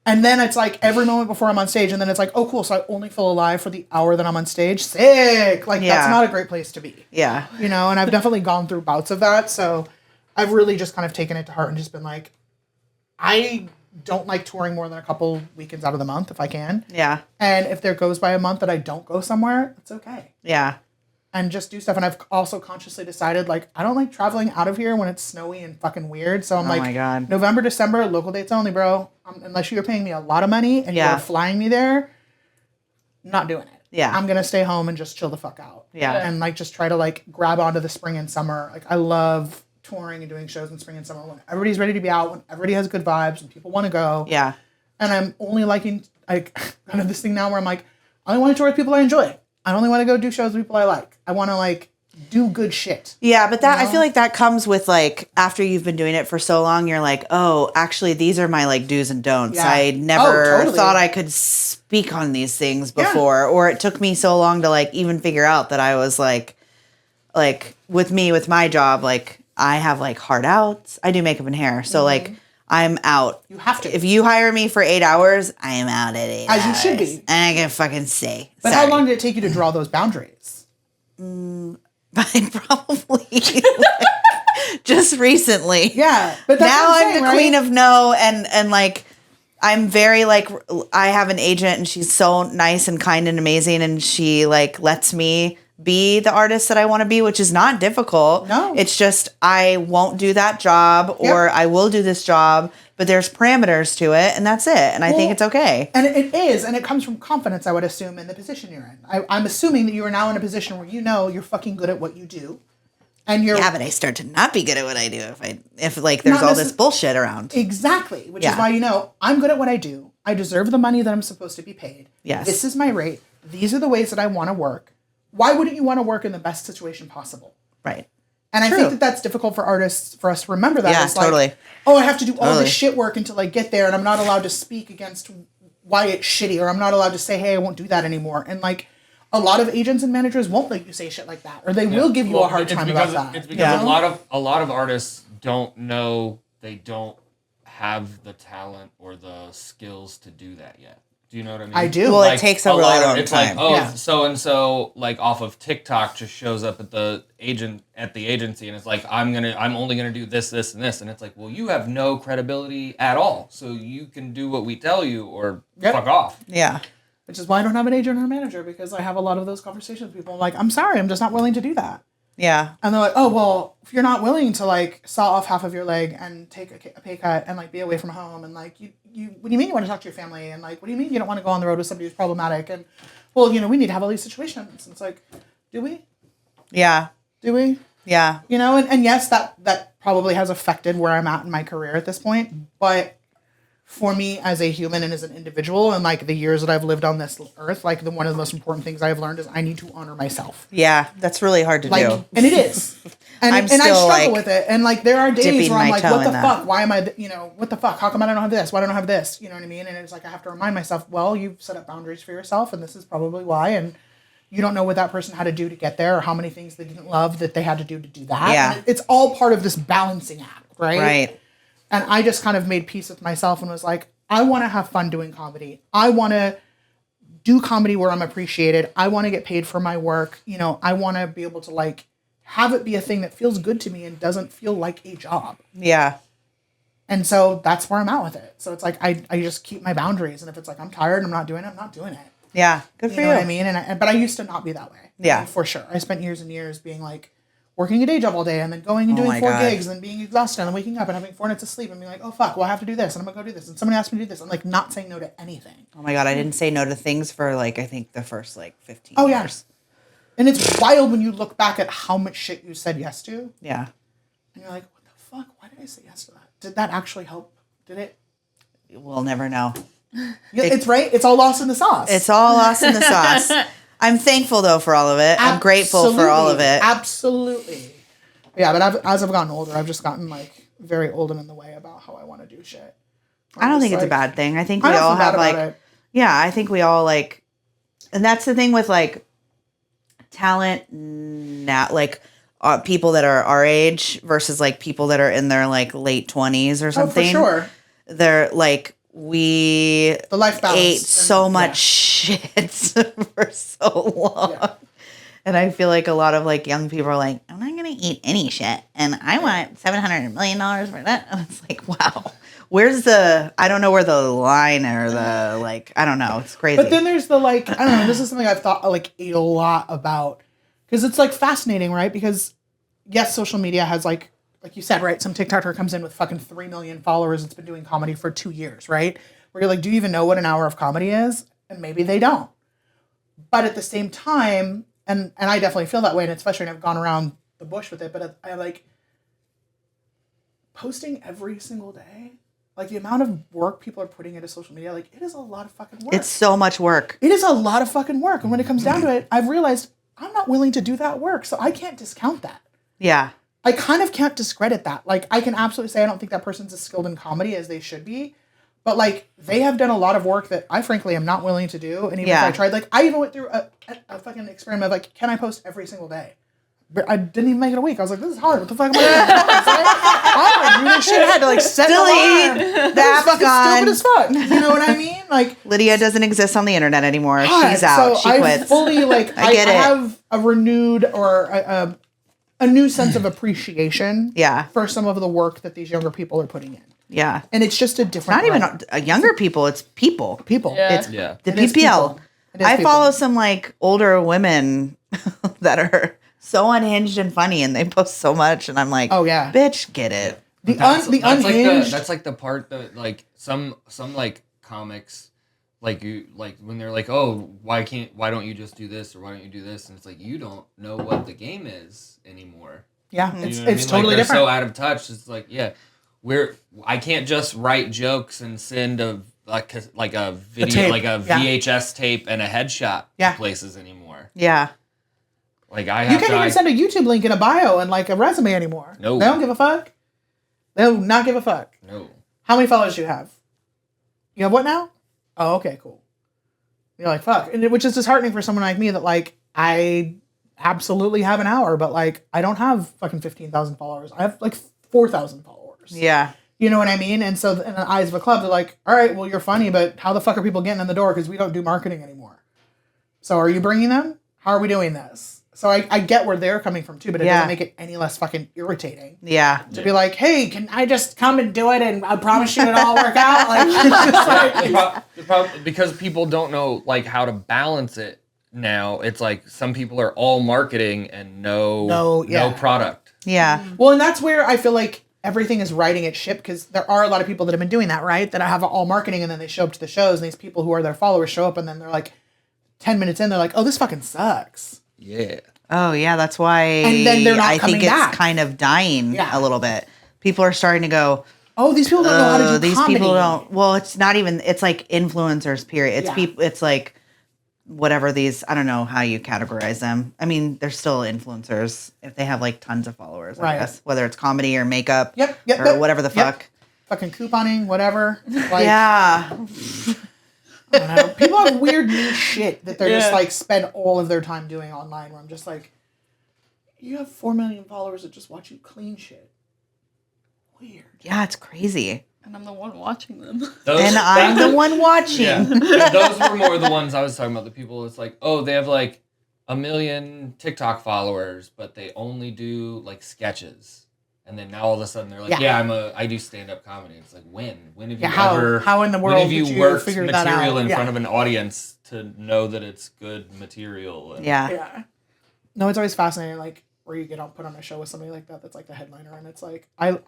And then it's like every moment before I'm on stage, and then it's like, oh cool, so I only feel alive for the hour that I'm on stage. Sick. Like that's not a great place to be. Yeah. You know, and I've definitely gone through bouts of that, so I've really just kind of taken it to heart and just been like, I don't like touring more than a couple weekends out of the month if I can. Yeah. And if there goes by a month that I don't go somewhere, it's okay. Yeah. And just do stuff. And I've also consciously decided, like, I don't like traveling out of here when it's snowy and fucking weird. So I'm like, my God. November, December, local dates only, bro. Unless you're paying me a lot of money and you're flying me there, not doing it. Yeah. I'm going to stay home and just chill the fuck out. Yeah. And like just try to like grab onto the spring and summer. Like I love touring and doing shows in spring and summer when everybody's ready to be out, when everybody has good vibes and people want to go. Yeah. And I'm only liking like kind of this thing now where I'm like, I only want to tour with people I enjoy. I only want to go do shows with people I like. I want to like do good shit. Yeah, but that I feel like that comes with like after you've been doing it for so long, you're like, oh, actually these are my like do's and don'ts. Yeah. I never totally. thought I could speak on these things before, or it took me so long to like even figure out that I was like with my job, like I have like hard outs. I do makeup and hair. So like I'm out. You have to. If you hire me for 8 hours, I am out at 8 hours. As you should be. And I can fucking say. But how long did it take you to draw those boundaries? Probably just recently. Yeah. But that's now what I'm saying, the queen of no, and like I'm very like I have an agent and she's so nice and kind and amazing, and she like lets me be the artist that I want to be, which is not difficult. No. It's just I won't do that job or I will do this job, but there's parameters to it and that's it. And I think it's okay. And it is, and it comes from confidence, I would assume, in the position you're in. I'm assuming that you are now in a position where you know you're fucking good at what you do. And you're but I start to not be good at what I do if like there's all this bullshit around. Exactly, which is why you know I'm good at what I do. I deserve the money that I'm supposed to be paid. Yes. This is my rate. These are the ways that I want to work. Why wouldn't you want to work in the best situation possible? Right. And I think that that's difficult for artists, for us to remember that. Yeah, it's like, totally. oh, I have to do all this shit work until I get there, and I'm not allowed to speak against why it's shitty, or I'm not allowed to say, hey, I won't do that anymore. And like, a lot of agents and managers won't let you say shit like that, or they will give you a hard time about that. It's because a lot of artists don't know they don't have the talent or the skills to do that yet. Do you know what I mean? I do. Well, Like, it takes a really long it's time. like, so and so like off of TikTok just shows up at the agency and it's like I'm only gonna do this, this, and this, and it's like, well, you have no credibility at all, so you can do what we tell you or fuck off. Yeah. Which is why I don't have an agent or a manager, because I have a lot of those conversations with people. I'm like, I'm sorry, I'm just not willing to do that. Yeah. And they're like, oh, well, if you're not willing to like saw off half of your leg and take a pay cut and like be away from home, and like you what do you mean you want to talk to your family, and like what do you mean you don't want to go on the road with somebody who's problematic, and well, you know, we need to have all these situations. And it's like, do we? Yeah. Do we? Yeah. You know, and yes, that probably has affected where I'm at in my career at this point, but for me as a human and as an individual, and like the years that I've lived on this earth, like one of the most important things I've learned is I need to honor myself. Yeah, that's really hard to do. And it is. And, I'm I still, struggle like, with it. And like there are days where I'm like, what the in fuck? Why am I, you know, what the fuck? How come I don't have this? Why don't I have this? You know what I mean? And it's like I have to remind myself, well, you've set up boundaries for yourself, and this is probably why. And you don't know what that person had to do to get there, or how many things they didn't love that they had to do that. Yeah. And it's all part of this balancing act, right? Right. And I just kind of made peace with myself and was like, I want to have fun doing comedy. I want to do comedy where I'm appreciated. I want to get paid for my work. You know, I want to be able to like have it be a thing that feels good to me and doesn't feel like a job. Yeah. And so that's where I'm at with it. So it's like, I just keep my boundaries. And if it's like, I'm tired and I'm not doing it, I'm not doing it. Yeah. Good for you. You know what I mean? But I used to not be that way. Yeah. I mean, for sure. I spent years and years being like, working a day job all day and then going and Oh doing my 4 God. gigs and being exhausted and then waking up and having 4 nights of sleep and being like, oh fuck, well I have to do this and I'm gonna go do this and somebody asked me to do this. I'm like not saying no to anything. Oh my God, I didn't say no to things for like, I think the first like 15 Oh years. yeah. And it's wild when you look back at how much shit you said yes to. Yeah. And you're like, what the fuck? Why did I say yes to that? Did that actually help? Did it? We'll never know. Yeah, it's right. It's all lost in the sauce. It's all lost in the sauce. I'm thankful though for all of it. I'm grateful for all of it. Absolutely. Yeah, but as I've gotten older, I've just gotten like very old and in the way about how I want to do shit. I don't think it's a bad thing. I think we I don't all feel bad have about like, it. yeah, I think we all like, and that's the thing with like talent now, like people that are our age versus like people that are in their like late 20s or something. Oh, for sure. They're like, we The life balance. ate so much shit for so long. Yeah. And I feel like a lot of like young people are like, I'm not going to eat any shit. And I want $700 million for that. And it's like, wow, where's I don't know where the line or the like, I don't know. It's crazy. But then there's the like, I don't know, this is something I've thought like a lot about. Because it's like fascinating, right? Because yes, social media has like you said, right? Some TikToker comes in with fucking 3 million followers. It's been doing comedy for 2 years, right? Where you're like, do you even know what an hour of comedy is? And maybe they don't. But at the same time, and I definitely feel that way, and it's frustrating. I've gone around the bush with it, but I like posting every single day. Like the amount of work people are putting into social media, like it is a lot of fucking work. it's so much work. It is a lot of fucking work. And when it comes down to it, I've realized I'm not willing to do that work. So I can't discount that. Yeah. I kind of can't discredit that. Like, I can absolutely say I don't think that person's as skilled in comedy as they should be. But, like, they have done a lot of work that I, frankly, am not willing to do. And even if I tried, like, I even went through a fucking experiment of, like, can I post every single day? But I didn't even make it a week. I was like, this is hard. What the fuck am I doing? I was shit. I had to, like, set the alarm. That's fucking gone. stupid as fuck. You know what I mean? Like, Lydia doesn't exist on the internet anymore. She's so out. She I quits. fully, like, I get I it. have a renewed or a new sense of appreciation for some of the work that these younger people are putting in. Yeah. And it's just a different Not even younger people, it's people. People. Yeah. It's Yeah. the It is PPL. people. It is I people. follow some like older women that are so unhinged and funny and they post so much and I'm like, Oh, yeah. bitch, get it. The That's unhinged. that's like the part that like some like comics like you like when they're like, oh, why don't you just do this or why don't you do this? And it's like you don't know what the game is anymore. Yeah, You it's know what I it's mean? totally like, they're different. so out of touch. It's like, yeah, I can't just write jokes and send a video tape, like a yeah. VHS tape and a headshot Yeah. to places anymore. Yeah. Like I You have can't to. even send a YouTube link in a bio and like a resume anymore. No. They don't give a fuck. They do not give a fuck. No. How many followers do you have? You have what now? Oh, okay, cool. You're like, fuck. And which is disheartening for someone like me that like, I absolutely have an hour, but like, I don't have fucking 15,000 followers. I have like 4,000 followers. Yeah. You know what I mean? And so in the eyes of a club, they're like, all right, well, you're funny, but how the fuck are people getting in the door? Because we don't do marketing anymore. So are you bringing them? How are we doing this? So I get where they're coming from too, but it doesn't make it any less fucking irritating. Yeah. To be like, hey, can I just come and do it and I promise you it'll all work out? Like, it's just like, The problem, because people don't know like how to balance it now. It's like some people are all marketing and no product. Yeah. well, and that's where I feel like everything is riding its ship because there are a lot of people that have been doing that, right? That have all marketing and then they show up to the shows and these people who are their followers show up and then they're like 10 minutes in, they're like, oh, this fucking sucks. Yeah. Oh yeah, that's why And then they're not I think coming back. it's kind of dying Yeah. a little bit. People are starting to go, Oh, these people don't know how to do these comedy. people don't. Well, it's not even. It's like influencers. Period. It's Yeah. people. It's like whatever these. I don't know how you categorize them. I mean, they're still influencers if they have like tons of followers. I Right. guess whether it's comedy or makeup. Yep, Or whatever the fuck. Fucking couponing, whatever. Like, Yeah. I don't know. People have weird niche shit that they're just Yeah. like spend all of their time doing online where I'm just like, you have 4 million followers that just watch you clean shit. Weird. Yeah, it's crazy. And I'm the one watching them. And I'm the one watching. Yeah. Those were more the ones I was talking about. The people, it's like, oh, they have like 1 million TikTok followers, but they only do like sketches. And then now all of a sudden they're like, I do stand-up comedy. It's like, when have you ever... how in the world when have did you you worked figure that material out? in Yeah. front of an audience to know that it's good material? And Yeah. Yeah. No, it's always fascinating. Like, where you get put on a show with somebody like that that's like the headliner, and it's like I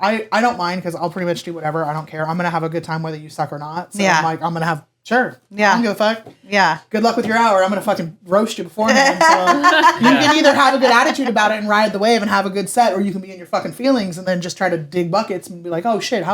don't mind because I'll pretty much do whatever. I don't care. I'm gonna have a good time whether you suck or not. So Yeah. I'm like, I'm gonna have sure. Yeah. I don't give a fuck. Yeah. Good luck with your hour. I'm gonna fucking roast you beforehand. So you can either have a good attitude about it and ride the wave and have a good set, or you can be in your fucking feelings and then just try to dig buckets and be like, oh shit,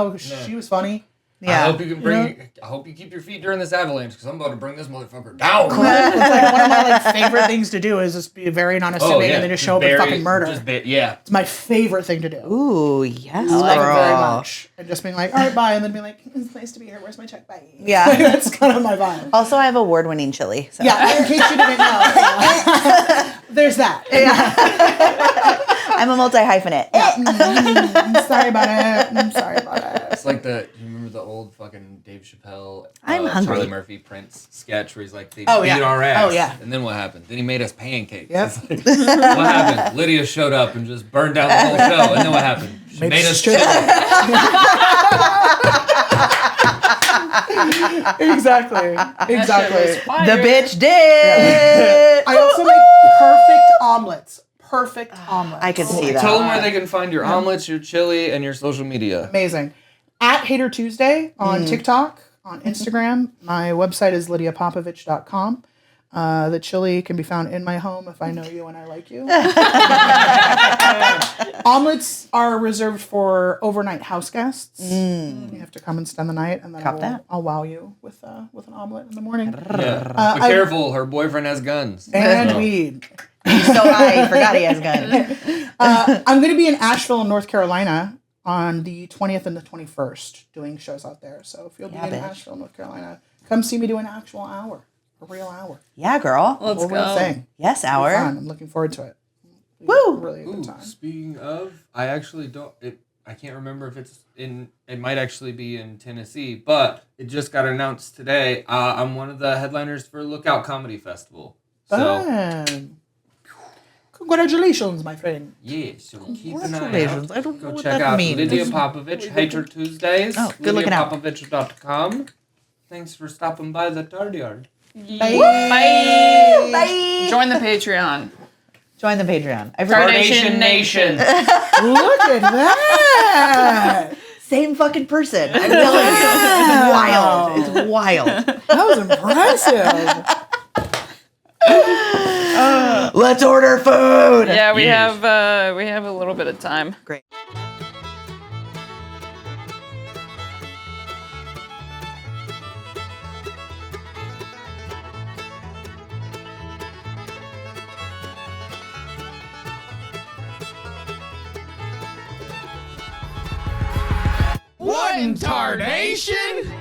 she was funny. Yeah. I hope you can bring. I hope you keep your feet during this avalanche because I'm about to bring this motherfucker down. It's like one of my like favorite things to do is just be very unassuming and then just show up and fucking murder. It's my favorite thing to do. Ooh, yes, I love it very girl. much. And just being like, all right, bye, and then being like, it's nice to be here. Where's my check? Bye. Yeah. That's kind of my vibe. Also, I have award-winning chili. So. Yeah, in case you didn't know. There's that. I'm a multi-hyphenate. I'm sorry about it. It's like you remember the old fucking Dave Chappelle, I'm hungry. Charlie Murphy Prince sketch where he's like, they Oh, beat yeah. our ass. Oh, yeah. And then what happened? Then he made us pancakes. Yep. It's like, what happened? Lydia showed up and just burned down the whole show. And then what happened? She made us chili. Exactly. The bitch did. I also make perfect omelets. I can see that. Tell them where they can find your omelets, your chili, and your social media. Amazing. At Hater Tuesday on TikTok, on Instagram. My website is lydiapopovich.com. The chili can be found in my home if I know you and I like you. Omelets are reserved for overnight house guests. You have to come and spend the night, and then I'll wow you with an omelet in the morning. Yeah. Be careful, her boyfriend has guns. And weed. So I forgot he has guns. I'm going to be in Asheville, North Carolina on the 20th and the 21st doing shows out there. So if you'll be in Asheville, North Carolina, come see me do an actual hour. A real hour. Yeah, girl. Let's go. Real thing. Yes, hour. Fun. I'm looking forward to it. Woo! Really a good time. Speaking of, I actually don't. I can't remember if it's in. It might actually be in Tennessee, but it just got announced today. I'm one of the headliners for Lookout Comedy Festival. So Fun. Congratulations, my friend. yeah, so keep an eye Congratulations. out. I don't know Go what check that out means. Lydia Popovich, Hater Tuesdays. Oh, good looking out. LydiaPopovich.com. Thanks for stopping by the Tardyard. Bye. Bye. Join the Patreon. Join the Patreon. Tardation Nation. Look at that. Same fucking person. I'm telling you. It's wild. It's wild. That was impressive. Let's order food. Yeah, we have a little bit of time. Great. What in Tardation?